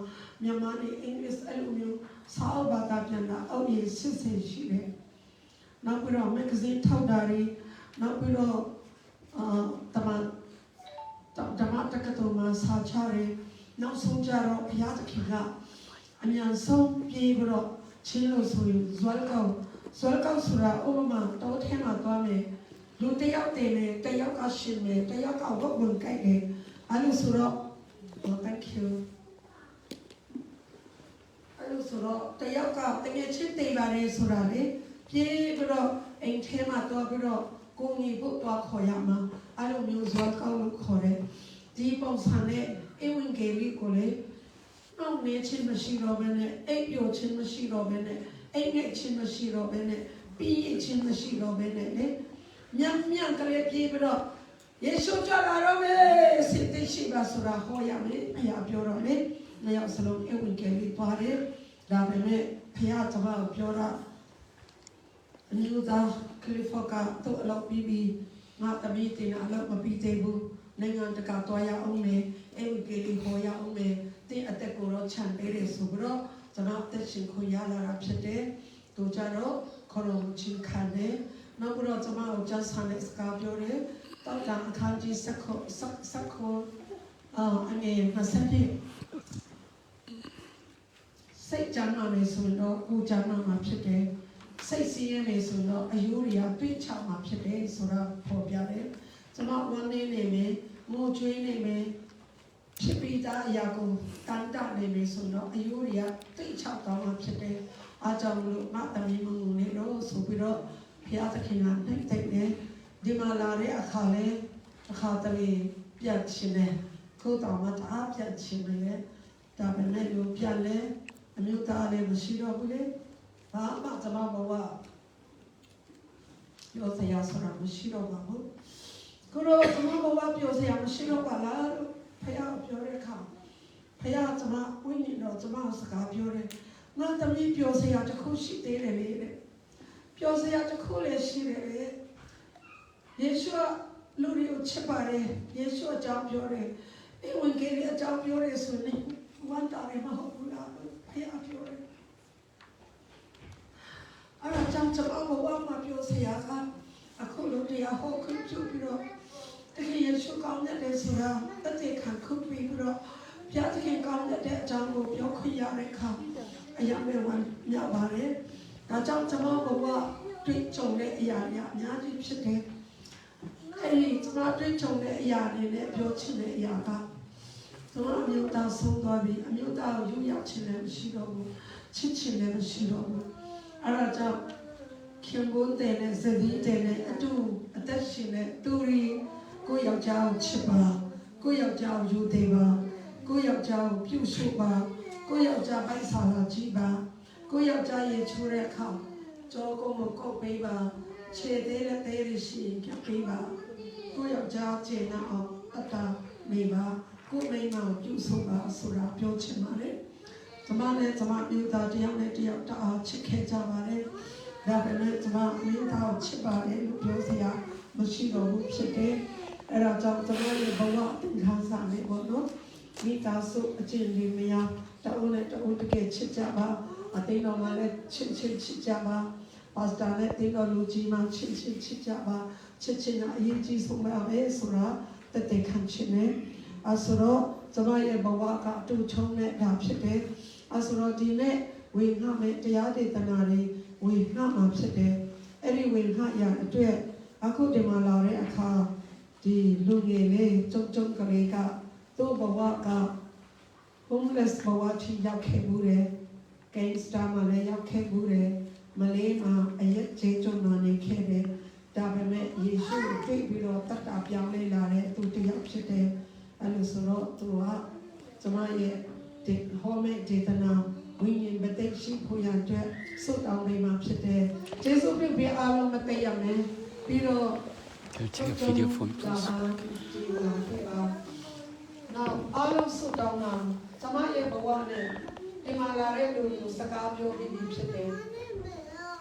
နေအင်္ဂလိပ်အဲ့လိုမျိုးစာအုပ်ဘာသာပြန်တာအောက်ရည်စစ်စစ်ရှိတယ်။နောက်ပြီးတော့မဂ္ဂဇင်းထောက်တာတွေနောက်ပြီးတော့ဓမ္မတက္ကသိုလ်မှာစာချတယ်နောက်ဆုံးကြတော့ဘုရားသခင်ကအမြန်ဆုံးပြေးပြီးတော့ချင်းလို့ဆိုရင်ဇွဲကောက်ဆိုတာဥပမာတောထဲမှာသွားမယ်လူတယောက်တည်မယ်တယောက်ကရှင်မယ်တယောက်ကဝတ်ဝင်ကြိုက်တယ်အဲ့လိုဆိုတော့ thank you အဲ့လိုဆိုတော့တယောက်ကတကယ်ချစ်တည်ပါတယ်ဆိုတာလေပြေးပြီးတော့အိမ်ထဲမှာသွားပြီးတော့ကိုငီဖို့သွားခေါ်ရမှာအဲ့လိုမျိုးဇွဲကောက်လို့ခေါ်တယ်ဒီပုံစံနဲ့အဝင်ဂေလီကိုလေနောက်နေချင်းမရှိတော့ဘဲနဲ့အိပ်ပျော်ချင်းမရှိတော့ဘဲနဲ့အိမ်ငယ်ချင်းမရှိတော့ဘဲနဲ့ပြီးရချင်းမရှိတော့ဘဲနဲ့လေမြန်ကလေးပြေးပြီးတော့ယေရှုကြလာတော့မယ်စိတ်သိရှိပါဆိုတာဟောရမယ်ဘုရားပြောတော့လေနှစ်ယောက်စလုံးအဝင်ကလေးပါတယ်ဒါပေမဲ့ဘုရားတမန်ပြောတာအမျိုးသားကလီဖိုကတော့အလောက်ပြီးငါတမီးတင်အလောက်မပြီးသေးဘူးနိုင်ငံတကာတွားရအောင်မယ်အဝင်ကလေးဟောရအောင်မယ်တင်းအသက်ကိုတော့ခြံပေးတယ်ဆိုပြီးတော့ကျွန်တော်တက်ရှင်ခွင့်ရလာတာဖြစ်တယ်သူကြတော့ခေါ်တော်ချင်းခံတယ်နောက်ပြီးတော့ကျွန်မတို့ကျန်းစာနဲ့စကားပြောတယ်တောက်တာအခန်းကြီးစက်ခေါ်အနေနဲ့ဆက်ပြီးစိတ်ကြမ်းမှလည်းဆိုတော့ကိုကြမ်းမှဖြစ်တယ်စိတ်စီးရဲနေဆိုတော့အယိုးတွေကတွေးချမှဖြစ်တယ်ဆိုတော့ပေါ်ပြတယ်ကျွန်မဝမ်းနေနေမယ်ငိုကြွေးနေမယ်ဖြစ်ပြီးသားအရာကိုတန်တနေပြီဆိုတော့အယိုးတွေကတိတ်ချောက်သွားမှဖြစ်တယ်အားကြောင့်လို့မတမီမငုံနေတော့ဆိုပြီးတော့ဘုရားသခင်ကနှိမ့်သိမ့်နေဒီမှာလာတဲ့အခါလဲအခါတလေပြတ်ခြင်းနဲ့ကိုယ်တော်မှာတအားပြတ်ခြင်းနဲ့ဒါပဲလေလို့ပြတ်လဲအမျိုးသားလည်းမရှိတော့ဘူးလေဘာမှကျွန်မဘဝပြောစရာဆိုတာမရှိတော့ပါဘူးကိုရောကျွန်မဘဝပြောစရာမရှိတော့ပါလားလို့ဖခင်ပြောတဲ့အခါဖခင်ကျွန်မဝိညာဉ်တော်ကျွန်မစကားပြောတယ်ငါသမီးပြောစရာတစ်ခုရှိသေးတယ်လေပြောစရာတစ်ခုလည်းရှိတယ်လေယေရှုလူတွေကိုချစ်ပါတယ်ယေရှုအကြောင်းပြောတယ်အေဝင်ကြီးအကြောင်းပြောတယ်ဆိုရင်ဝန်တာရမဟုတ်ဘူးလားဖခင်ပြောတယ်အဲ့ဒါကြောင့်ကျွန်မဘဝမှာပြောစရာကအခုလူတရားဟောခွင့်ပြုပြီးတော့တကယ်ယေရှုကောင်းတဲ့ဆိုတာတသက်ခံခွင့်ပြုပြီးတော့ဘုရားသခင်ကောင်းတဲ့အကြောင်းကိုပြောခွင့်ရတဲ့အခါအရာမဲ့ဝန်ရပါတယ်ဒါကြောင့်ကျွန်မဘဝတွေ့ကြုံတဲ့အရာတွေအများကြီးဖြစ်တယ်အဲဒီကျွန်မတွေ့ကြုံတဲ့အရာတွေနဲ့ပြောချင်တဲ့အရာကကျွန်မအမျိုးသားဆုံးသွားပြီအမျိုးသားကိုယူရောက်ချင်လည်းမရှိတော့ဘူးချစ်ချင်လည်းမရှိတော့ဘူးအဲ့ဒါကြောင့်ခင်ဗျန်းတဲ့နဲ့ဇနီးတဲ့နဲ့အတူအသက်ရှင်တဲ့သူရီကိုယောက်ျားကိုချစ်ပါကိုယောက်ျားကိုယူသေးပါကိုယောက်ျားကိုပြုစုပါကိုယောက်ျားပိုက်ဆာလာကြည့်ပါကိုယောက်ျားရေချိုးတဲ့အခါကြောကုန်းကိုကုတ်ပေးပါခြေသေးတဲ့သေးရရှိပြပေးပါကိုယောက်ျားကျေနပ်အောင်အတားနေပါကိုမိန်းမကိုပြုစုပါဆိုတာပြောချင်ပါတယ်ကျမနဲ့ကျမမျိုးသားတယောက်နဲ့တယောက်တအားချစ်ခဲ့ကြပါတယ်ဒါပေမဲ့ကျမမျိုးသားကိုချစ်ပါတယ်လို့ပြောစရာမရှိတော့ဘူးဖြစ်တယ်အဲ့ဒါကြောင့်ကျမရဲ့ဘဝသင်ခန်းစာလေးပေါ့နော်မိသားစုအကျင့်လေးများတအုပ်နဲ့တအုပ်တကယ်ချစ်ကြပါအသိတော်မှာလည်းချစ်ကြပါပါစတာနဲ့သိတော်လူကြီးမှချစ်ကြပါချစ်ကအရေးကြီးဆုံးပါပဲဆိုတာတသက်ခံချင်တယ်အဆိုတော့ကျမရဲ့ဘဝကအတူချုံနေတာဖြစ်တယ်အဆိုတော့ဒီနေ့ဝေငှမဲ့တရားဒေသနာတွေဝေငှမှာဖြစ်တယ်အဲ့ဒီဝေငှရအတွက်အခုဒီမှာလာတဲ့အခါဒီလူငယ်လေးကျုံကလေးကသူ့ဘဝက homeless ဘဝထိရောက်ခဲ့မှုတယ် gangster မှာလည်းရောက်ခဲ့မှုတယ်မလေးမှာအရက်ကျေးကျွန်တော်နေခဲ့တယ်ဒါပေမဲ့ယေရှုကိုတွေ့ပြီးတော့တတ်တာပြောင်းလဲလာတဲ့သူတယောက်ဖြစ်တယ်အဲ့လိုဆိုတော့သူကကျွန်မရဲ့ဒီဟောမဲ့ဒေသနာဝိညာဉ်မသိရှိဖို့ရတဲ့ဆုတောင်းလေးမှာဖြစ်တယ်ယေရှုပြည့်အားလုံးမသိရမယ်ပြီးတော့ I'll take a video phone, please. Now, all of Sudan, Samaya Bawane, Himalaya, Sakabio, Bibip,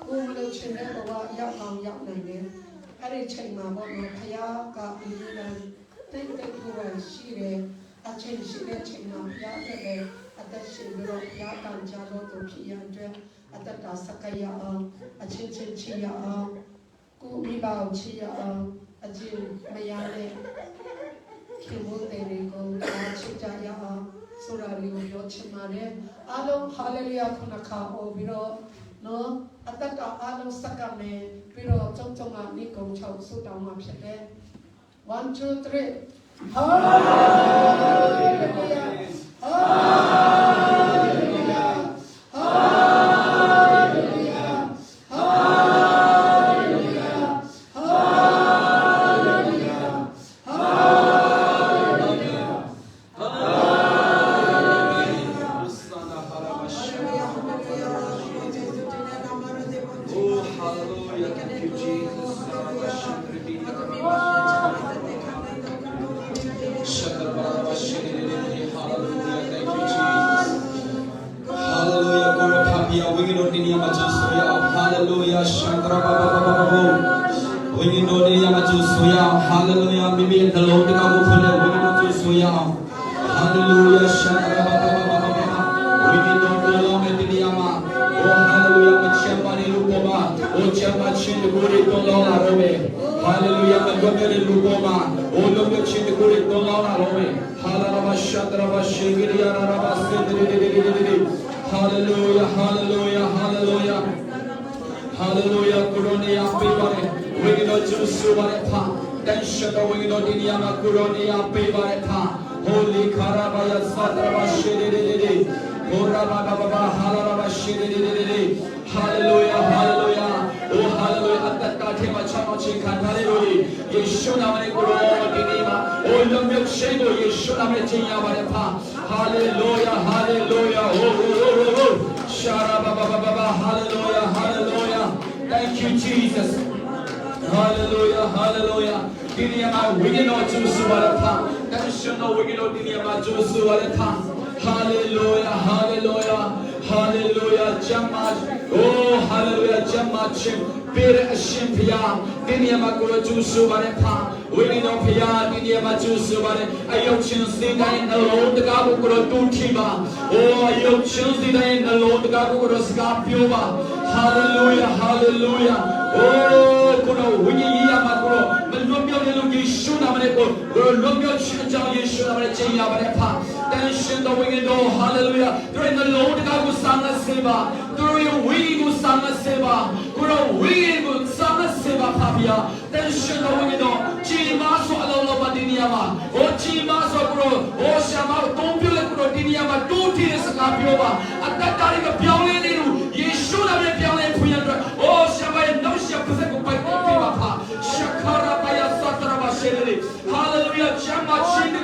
Umalo Chineva, Yakam Yaknane, Harry Chema, Kaya, Gabi, take the poor, Shire, a change Shire Chema, Yaka, at the Shibro, Yakan Jalo, Piandre, at the Tasakaya, a Chinchin Chia, Kumibao Chia, a Jim Mayane. Kimoteri Chitaya Surari Yochimare Alo Hallelujah Kunaka Obiro no Ataka Alo Sakame Biro Tontonga Nico Chow Sudama Pete 1, 2, 3 Hallelujah Hallelujah Hallelujah Hallelujah Hallelujah, maybe the Lord God will put it to Suya. Hallelujah, we need no long at the Yama. Oh, hallelujah, Chamani Lupoma. Oh, Chamachin the Guri Dolona Rome. Hallelujah, Magomeri Lupoma. Oh, look at Chin the Guri Dolona Rome. Hallelujah, Shadrava Shigiria Rabas. Hallelujah, hallelujah, hallelujah. Hallelujah, Kuronia Pibare. We know Jusuarepa. Then Shada we know Diniama Kuronia Pibarepa. Holy Karabaya Sadrava Shidi. Korababa Halaraba Shidi. Hallelujah, hallelujah. Oh, hallelujah. At that time, Chamachi Hallelujah. Yeshua Kuro Dinima. Oh, Lumil Shego, Yeshua Metia Barepa. Hallelujah, hallelujah. Oh. Sharababa, hallelujah, hallelujah. Thank you, Jesus. Hallelujah, hallelujah. Diniama, we know Josuareta. That is no we know Diniama Josuareta. Hallelujah, hallelujah, hallelujah. Jamaj, oh, hallelujah, Jamachim. Bir Shimpia, Diniama Kuro Josuareta. We know Pia, Diniama Josuare. Ayochin Sida in the Lord, the Gabu Kuro Tutiba. Oh, Ayochin Sida in the Lord, the Gabu Kuro Skapiova. Hallelujah, hallelujah. Oh, Kuro, Winia Makuro, Melumio Yeshua Maneko, Lumio Chinjao Yeshua Maretia Barepa. Then Shindo Wingo, hallelujah. During the Lord God Sanga Seva, during Wingo Sanga Seva, Kuro Wingo Sanga Seva Papia. Then Shindo Wingo, Chimaso Alola Diniama, oh Chimaso Kuro, oh Shama, Tompula Kuro Diniama, Tuti Skapiova, at that time of Piolinu, Yeshua Piole Puyandra, oh Shama, no Shapaco Papa, Shakara Paya Satrava Sheri, hallelujah, Chama Chindi,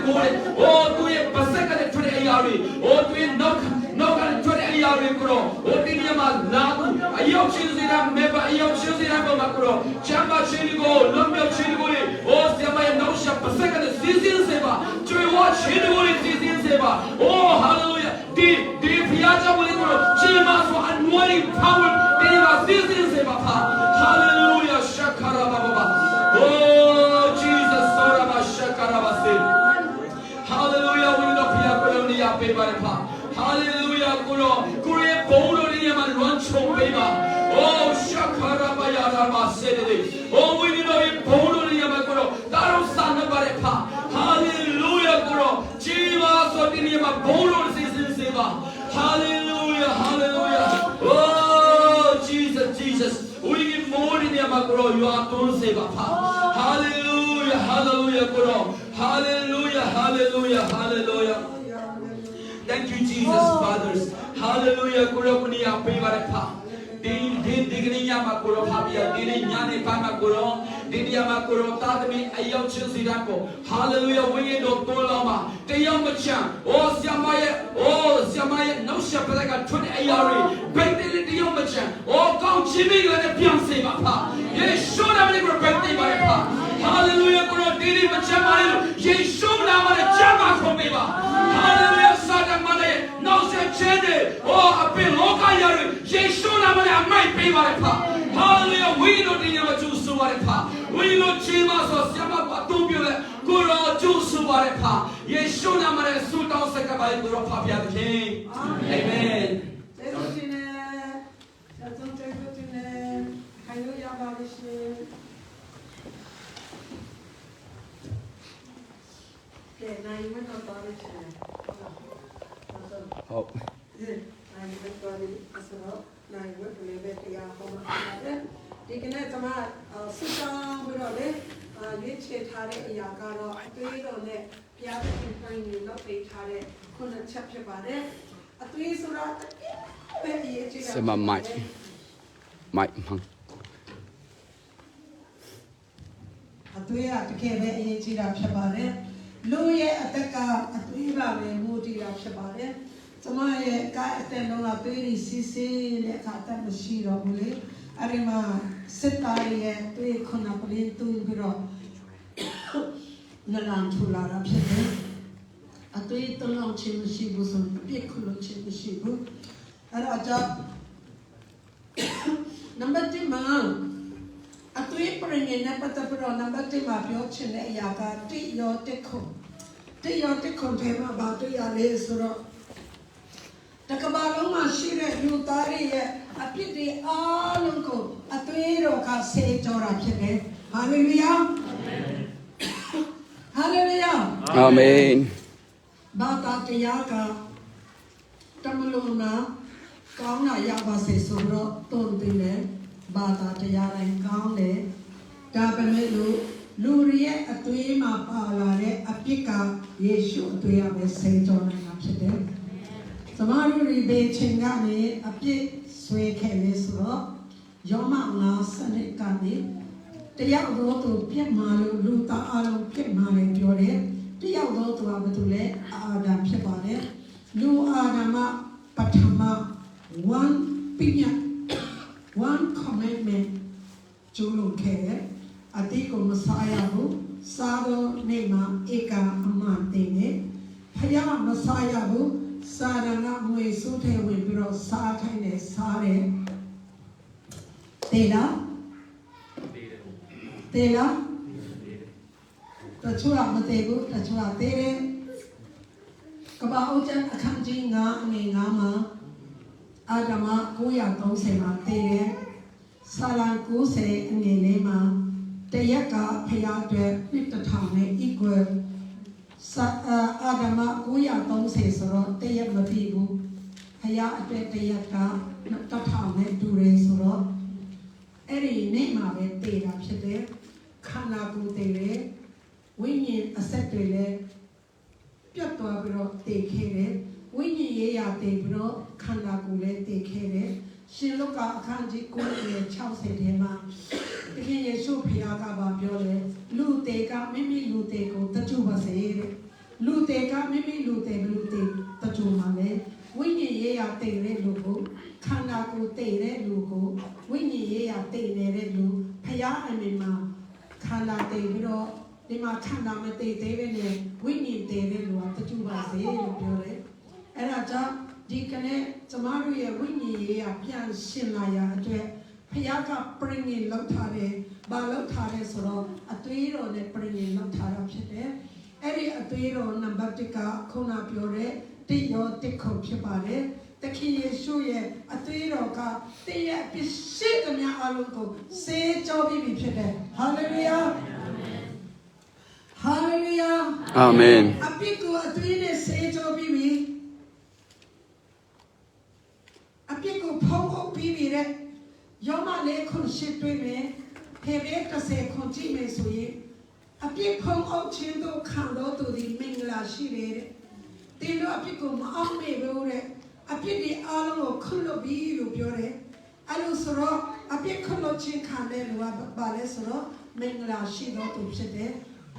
oh, do it Pasaka to the Ayari, oh, do it no to the Ayari Kuro, oh, Diniama, Nabu, Ayochin Member, Ayochin Macro, Chama Chinigo, Lumio Chinigo, oh, Sama, no Shapasaka, the season saver, to watch Chinigo, season saver, oh, hallelujah, the Piazza Willigo, Chimaso, anointing power, they are season saver, hallelujah, Shakara Baba, oh, Jesus, Soraba Shakarabasi, hallelujah, we know Pia Peba, hallelujah, Kuro, Korea Bono, and Rancho Peba, oh, Shakarabaya City, oh, we know in Bono, Yamakuro, Daro Sana Barepa, hallelujah, Kuro, Chiva Sotinima, Bono season saver, hallelujah, hallelujah, oh, Jesus, we give more in Yamakuro, you are to save up, hallelujah, hallelujah, Kuro, hallelujah, hallelujah, hallelujah. Thank you, Jesus, fathers. Hallelujah, Kuro Kunia Pivareka. Din Dignia Makuro Pabia, Diniani Pamakuro, Dinia Makuro Tadami, Ayochin Zirako. Hallelujah, we know Tolama, the young Chan, oh Siamaya, no Shapaka, 20 Ayari, Bentley the young Chan, oh, come Jimmy and the Piansi Papa. Yes, show them the birthday by Pa. ဒီဒီမချမ်းပါလေလို့ယေရှုနာမနဲ့ချမ်းပါခွန်ပေးပါဟာလေလုယာစာတမန်ရဲ့နောက်ဆက်ခြင်းတွေအပင်လောကရတွေယေရှုနာမနဲ့အမိုက်ပေးပါလေဖာဟာလေလုယာဝိညာဉ်တော်တင်ရမကျူဆိုပါလေဖာဝိညာဉ်ချေမဆိုဆရာမပါတုံးပြလေကိုရောကျူဆိုပါလေဖာယေရှုနာမနဲ့ဆုတောင်းဆက်ကပါလေကိုရောဖာပြတဲ့ခင်အာမင်ကျေးဇူးတင်တယ်ကျေးဇူးတင်တယ်ခိုင်လို့ရပါလိမ့်ရှင်ကဲနိုင်မတော့ပါလိမ့်ရှင်ဟုတ်နိုင်မတော့လိမ့်အစတော့နိုင်ဝတ်လည်းပဲတရားဟောမှာပါတယ်ဒီကနေ့ကျွန်မစစ်ဆောင်ပြီးတော့လေရွေးချယ်ထားတဲ့အရာကတော့အသွေးတော်နဲ့ဘုရားသခင်တိုင်းကိုလောက်ပေးထားတဲ့ခုနှစ်ချက်ဖြစ်ပါတယ်အသွေးဆိုတာပဲအရေးကြီးတာ Sama mic mang အသွေးကတကယ်ပဲအရေးကြီးတာဖြစ်ပါတယ်လူရဲ့အသက်ကအသွေးပါပဲမူတည်တာဖြစ်ပါတယ်ကျွန်မရဲ့ကားအသက်လုံးကသွေးရီစီစီနဲ့အခါတက်မရှိတော့ဘူးလေအဲ့ဒီမှာစစ်သားရဲ့သွေးခုနပလင်းတူပြီးတော့နလန်ထူလာတာဖြစ်တယ်အသွေးတလုံးချင်းမရှိဘူးဆိုရင်ပြစ်ခုလုံးချင်းမရှိဘူးအဲ့တော့ကြောင့်နံပါတ်1မှာအသွေးပရိငယ်နဲ့ပတ်သက်ပြီးတော့နံပါတ်1မှာပြောချင်တဲ့အရာကတိယောတက်ခုထဲမှာဘာတွေ့ရလဲဆိုတော့တကဘာလုံးမှာရှိတဲ့လူသားတွေရဲ့အပြစ်တွေအားလုံးကိုအသွေးတော်ကဆေးကြောတာဖြစ်တယ်ဟာလေလုယာဟာလေလုယာ Amen ဘာသာတရားကတမလုံးနာကောင်းတာရပါစေဆိုတော့တုံ့တင်တယ်ဘာသာတရားတိုင်းကောင်းတယ်ဒါပေမဲ့လူတွေရဲ့အသွေးမှာပါလာတဲ့အပြစ်ကယေရှုအသွေးရပဲဆေးကြောနိုင်တာဖြစ်တယ်သမားတို့ဒီဘေးချင်းကနေအပြစ်ဆွေးခဲ့လေဆိုတော့ယောမ9စနစ်ကနေတရားတော်သူပြတ်မှာလို့လူသားအလုံးပြတ်မှာလေပြောတယ်တရားတော်သူကဘာလို့လဲအာဒံဖြစ်ပါတယ်လူအာဒံမှာပထမone commandment ကျူးလွန်ခဲ့တယ်အတိတ်ကိုမစားရဘူးစားတော့နေမှာဧကအမှန်တင်တယ်ဖယားမစားရဘူးစာရဏမွေစိုးထဲဝင်ပြီးတော့စားခိုင်းတယ်စားတယ်တေလားတချို့ကမသေးဘူးတချို့ကသေးတယ်ကဘာအုပ်ကျအခန်းကြီး9အငယ်9မှာအာဒမ930မှာတည်တယ်ဆာလံ90အငယ်လေးမှာတရက်ကဖယားအတွက်နှစ်1000နဲ့ equal အာဒမ930ဆိုတော့တရက်မပြီးဘူးဖယားအတွက်တရက်က1000နဲ့တူတယ်ဆိုတော့အဲ့ဒီနေ့မှာပဲတည်တာဖြစ်တယ်ခန္ဓာကိုယ်တည်တယ်ဝိညာဉ်အဆက်တွေလည်းပြတ်သွားပြီးတော့တည်ခဲ့တယ်ဝိညာဉ်ရေးရာတည်ပြီးတော့ခန္ဓာကိုယ်လည်းတည်ခဲ့တယ်ရှင်လုကာအခန်းကြီး9:60ထဲမှာတကယ်ယေရှုဖခင်ကပြောလဲလူသေးကမိမိလူသေးကိုတကြွပါစေတဲ့လူသေးကမိမိလူသေးတကြွမှာလဲဝိညာဉ်ရေးရာတည်တဲ့လူကိုခန္ဓာကိုယ်တည်တဲ့လူကိုဝိညာဉ်ရေးရာတည်နေတဲ့လူဖခင်အမြင်မှာခန္ဓာတည်ပြီးတော့ဒီမှာခန္ဓာမတည်သေးပဲနဲ့ဝိညာဉ်တည်တဲ့လူကတကြွပါစေလို့ပြောတယ်အဲ့ဒါကြောင့်ဒီကနေ့ကျမတို့ရဲ့ဝိညာဉ်ရေးရာပြန်ရှင်လာရအတွက်ဖခင်ကပရိငင်လောက်ထားတယ်။ဘာလောက်ထားလဲဆိုတော့အသွေးတော်နဲ့ပရိငင်လောက်ထားတာဖြစ်တယ်။အဲ့ဒီအသွေးတော်နံပါတ်1ကခုနပြောတဲ့တိယောတစ်ခုဖြစ်ပါတယ်။သခင်ယေရှုရဲ့အသွေးတော်ကတည့်ရဲ့ပစ္စည်းသမျှအလုံးကိုစေကြောပြီးပြီဖြစ်တယ်။ဟာလေလုယာ။ဟာလေလုယာ။ Amen အပြစ်ကိုအသွေးနဲ့စေကြောပြီးပြီ။အပြစ်ကိုဖုံးအုပ်ပြီးပြီတဲ့ယောမလေးခုရှိတွေ့မယ်ဖေဘေ30ခုကြည့်မယ်ဆိုရင်အပြစ်ဖုံးအုပ်ခြင်းတို့ခံတော်သူဒီမင်္ဂလာရှိတယ်တဲ့တင်းတို့အပြစ်ကိုမအောင်မေဘူးတဲ့အပြစ်ဒီအားလုံးကိုခွလို့ပြီးလို့ပြောတယ်အဲ့လိုဆိုတော့အပြစ်ခွလို့ခြင်းခံတဲ့လူကဘာလဲဆိုတော့မင်္ဂလာရှိတော်သူဖြစ်တယ်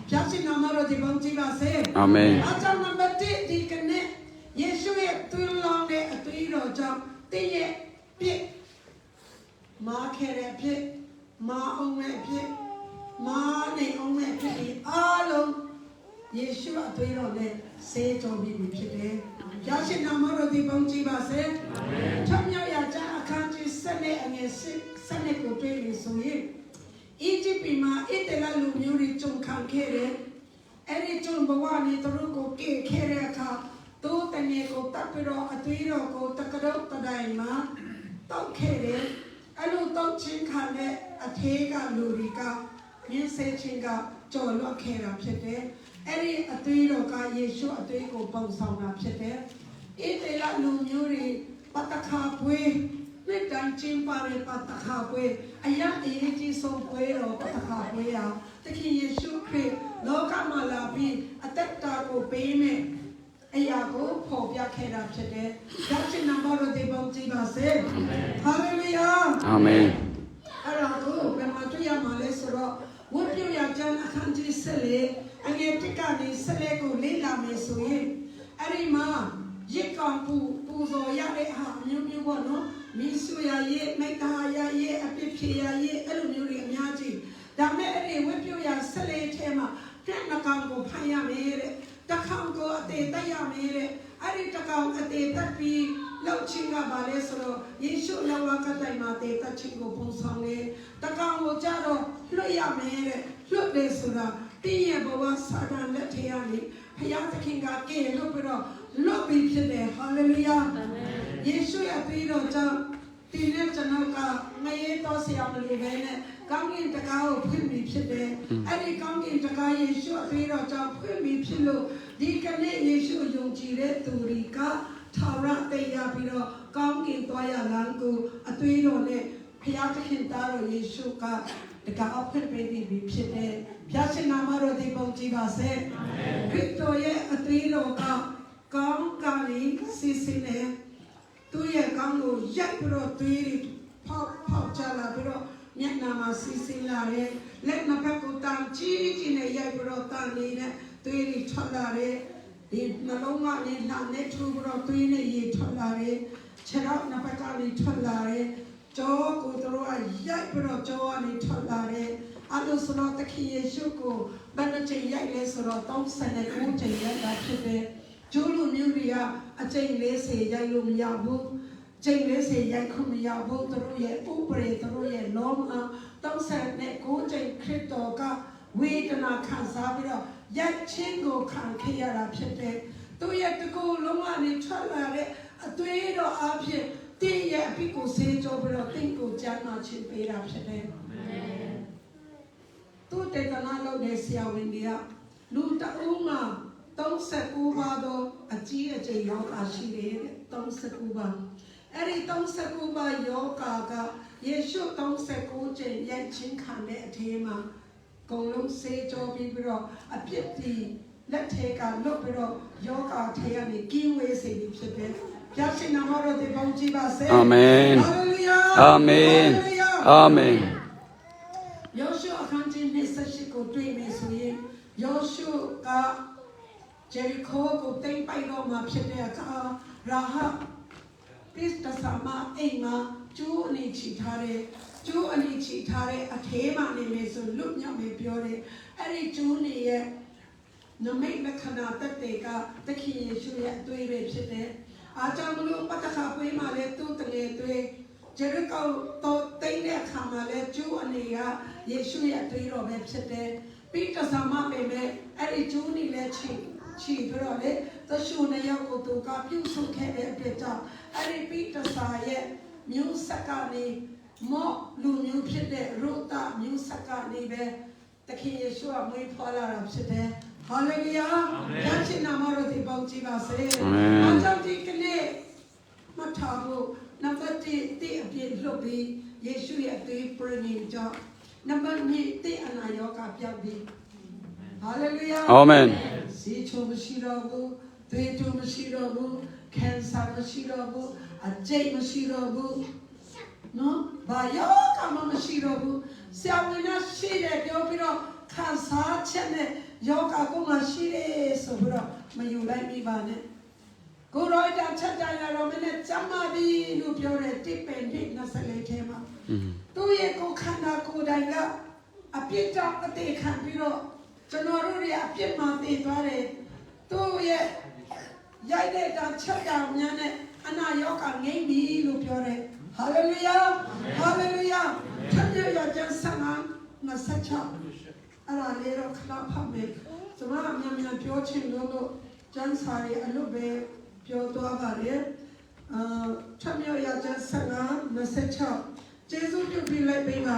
ပြတ်စင်နာမတော်ဒီပေါင်းကြည့်ပါစေအာမင်အကြောင်းနံပါတ်1ဒီကနေ့ယေရှုရဲ့သွေးလောင်းတဲ့အသွေးတော်ကြောင့်တင်းရဲ့ပြစ်မားခဲ့တဲ့အဖြစ်မားအောင်တဲ့အဖြစ် မာနေအောင်မဲ့ဖြစ်ပြီးအားလုံးယေရှုအသွေးတော်နဲ့ဆေးကြောပြီးဖြစ်တယ်။ရရှိနာမတော်ဒီပေါင်းကြည့်ပါစေ။အာမင်။ချမ်းမြောက်ရာကျမ်းအခန်းကြီး7အငယ်7ကိုတွေ့လို့ဆိုရင်အီဂျစ်ပြည်မှာအစ်တလလူမျိုးတွေကြုံခံခဲ့တယ်။အဲ့ဒီကြုံဘဝနဲ့သူတို့ကိုကဲခဲ့တဲ့အခါသူတနေကိုတပ်ပြီးတော့အသွေးတော်ကိုတကရုတ်တတိုင်းမှာတောက်ခဲ့တယ်။အဲ့လိုတောက်ချင်းခံတဲ့အထေးကလူတွေကမြင်းစေချင်းကကြော်လွတ်ခဲ့တာဖြစ်တယ်။အဲ့ဒီအသွေးတော်ကယေရှုအသွေးကိုပုံဆောင်တာဖြစ်တယ်။ဣသေလလူမျိုးတွေပတ္တခါပွဲနှစ်တိုင်းကျင်းပတဲ့ပတ္တခါပွဲအရာအရေးကြီးဆုံးပွဲတော်ပတ္တခါပွဲဟာသခင်ယေရှုခရစ်လောကမှာလာပြီးအသက်တာကိုပေးမယ်အရာကိုဖော်ပြခဲ့တာဖြစ်တယ်။ဒါချင်းနံပါတ်တွေပေါင်းကြည့်ပါစေ။ဟာလေလုယာ။အာမင်။အဲ့တော့ဘယ်မှာတွေ့ရမှာလဲဆိုတော့ဝိပုယ္ကျမ်းအခန်းကြီး14အငယ်1ကနေ14ကိုလေ့လာမယ်ဆိုရင်အဲ့ဒီမှာရစ်ကောင်ပူဇော်ရတဲ့ဟာမျိုးမျိုးပေါ့နော်။မိဆွေရရဲ့မိတ္တဟာရရဲ့အပြစ်ဖြေရရဲ့အဲ့လိုမျိုးတွေအများကြီးဒါမဲ့အဲ့ဒီဝိပုယ္14ထဲမှာတဲ့နှကောင်ကိုဖတ်ရမယ်တဲ့တခေါင်ကိုအသေးတက်ရမယ်တဲ့အဲ့ဒီတကောင်အသေးတက်ပြီးလောက်ချင်းကပါလဲဆိုတော့ယေရှုလောကတိုင်မှာတေတက်ချင်းကိုပုံဆောင်တယ်တကောင်ကိုကြတော့လွတ်ရမယ်တဲ့လွတ်တယ်ဆိုတာတင်းရဲ့ဘဝစာတန်လက်ထဲကနေဘုရားသခင်ကကဲလို့ပြီးတော့လွတ်ပြီးဖြစ်တယ်ဟာလေလုယာအာမင်ယေရှုရဲ့ပြီးတော့ကြောင့်ဒီနေ့ကျွန်တော်ကငရေတော်ဆရာမလို့ပဲနဲ့ကောင်းကင်တကားကိုဖွင့်ပြီးဖြစ်တယ်အဲ့ဒီကောင်းကင်တကားယေရှုအပြီးတော့ကြောင့်ဖွင့်ပြီးဖြစ်လို့ဒီကနေ့ယေရှုယုံကြည်တဲ့သူတွေကထာဝရတရားပြီးတော့ကောင်းကင်သွားရလမ်းကိုအသွေးတော်နဲ့ဘုရားသခင်သားတော်ယေရှုကတကားဖွင့်ပေးပြီးဖြစ်တယ်ဘုရားရှင်နာမတော်ဒီပုံကြည်ပါစေအာမင်ခရစ်တော်ရဲ့အသွေးတော်ကကောင်းကင်စီစီနဲ့သူရဲ့ကောင်းကိုရိုက်ပြီးတော့သွေးဖောက်ချလာပြီးတော့မျက်နှာမှာစီစီလာတယ်လက်နှစ်ဖက်ကိုတန်ကြီးနဲ့ရိုက်ပြီးတော့တန်နေတဲ့သွေးတွေထွက်လာတယ်ဒီနှလုံးကနေလှမ်းနေထူပြီးတော့သွေးနဲ့ရေထွက်လာတယ်ခြေထောက်နှစ်ဖက်ကနေထွက်လာတယ်ကြောကိုတို့ကရိုက်ပြီးတော့ကြောကနေထွက်လာတယ်အဲ့လိုဆိုတော့သခင်ယေရှုကိုဘယ်နှချိန်ရိုက်လဲဆိုတော့39ချိန်ရိုက်တာဖြစ်တယ်ကျိုးလူမျိုးတွေကအချိန်40ရိုက်လို့မရဘူးချိန်40ရိုက်ခွင့်မရဘူးသူတို့ရဲ့ဥပဒေသူတို့ရဲ့လောမ39ချိန်ခရစ်တော်ကဝေဒနာခံစားပြီးတော့ရိုက်ချင်းကိုခံခဲ့ရတာဖြစ်တယ်သူရဲ့တကူလုံးကနေထွက်လာတဲ့အသွေးတော်အဖြစ်တင်းရဲ့အပြစ်ကိုဆေးကြောပြီးတော့တင့်ကိုကြမ်းမှချင်းပေးတာဖြစ်တယ်သူတေတနာလုပ်တဲ့ဆရာဝန်တွေကလူတအုံးမှာ39ပါတော့အကြီးအကျယ်ယောဂရှိတယ်တဲ့39ပါအဲ့ဒီ39ပါယောဂကယေရှု39ကျင့်ရိုက်ချင်းခံတဲ့အထဲမှာကုံလုံးစေးကြောပြီးပြီးတော့အပြစ်တီလက်ထဲကလွတ်ပြီးတော့ယောဂထဲကနေကင်းဝေးစေပြီးဖြစ်တယ်ဘုရားရှင်နာမတော်ဒီပေါင်းကြည့်ပါစေအာမင်ဟာလေလုယာအာမင်အာမင်ယောရှုအခန်းကြီး28ကိုတွေ့မယ်ဆိုရင်ယောရှုကဂျေရီကိုကိုတိမ်ပိုင်တော့မှာဖြစ်တဲ့အခါရာဟပစ္စတဆာမအိမ်မှာကျိုးအနေချီထားတဲ့အထဲမှာနေမယ်ဆိုလွတ်မြောက်မယ်ပြောတယ်အဲ့ဒီကျိုးနေရဲ့နမိတ်လက္ခဏာတက်တဲ့ကသခင်ယေရှုရဲ့အသွေးပဲဖြစ်တယ်အားကြောင့်မလို့ပတ္တခါပွဲမှာလဲသူ့တငယ်သွေးဂျေရီကိုတော့တိမ်တဲ့အခါမှာလဲကျိုးအနေကယေရှုရဲ့အသွေးတော်ပဲဖြစ်တယ်ပြီးတဆာမပဲအဲ့ဒီကျိုးနေလဲချီပြီးတော့လေသရှုနေရောက်ကိုသူကပြုစုခဲ့တဲ့အတွက်ကြောင့်အဲ့ဒီပိတစာရဲ့မျိုးဆက်ကနေမော့လူမျိုးဖြစ်တဲ့ရုတမျိုးဆက်ကနေပဲသခင်ယေရှုကမွေးဖွားလာတာဖြစ်တယ်ဟာလေလုယာဘုရားရှင်နာမတော်ဒီပေါင်းကြည့်ပါစေအာမင်အားကြောင့်ဒီကနေ့မထားဖို့နံပါတ်1တိအပြည့်လွတ်ပြီးယေရှုရဲ့အသေးပြင်းကြောင့်နံပါတ်2တိအနာရောဂါပြောက်ပြီးဟာလေလုယာအာမင်စီချိုမရှိတော့ဘူးသွေးတိုးမရှိတော့ဘူးကင်ဆာမရှိတော့ဘူးအကျိတ်မရှိတော့ဘူးနော်ဘာယောဂမှမရှိတော့ဘူးဆရာဝန်ကရှိတယ်ပြောပြီးတော့ခံစားချက်နဲ့ယောဂကိုမှရှိတယ်ဆိုပြီးတော့မယူလိုက်မိပါနဲ့ကိုရောတာချက်ကြရတော့မနဲ့ကျမ်းမာပြီလို့ပြောတဲ့တစ်ပင်နှစ်24ထဲမှာသူ့ရဲ့ကိုခန္ဓာကိုယ်တိုင်က အပြစ်ကြောင့်အသေးခံပြီးတော့ကျွန်တော်တို့ရဲ့အပြစ်မှတည်သွားတယ်သူ့ရဲ့ရိုက်တဲ့တာချက်တောင်များနဲ့အနာရောဂါငြိမ့်ပြီလို့ပြောတယ်ဟာလေလုယာဟာလေလုယာထပ်ရကျမ်းဆန်ငါ26အဲ့ဒါလေးတော့ခဏဖတ်မယ်ကျွန်မအများများပြောချင်လို့ကျမ်းစာရဲ့အလုပ်ပဲပြောသွားပါတယ်ထပ်ရကျမ်းဆန်ငါ26ကျေးဇူးပြုပြီးလိုက်ပေးပါ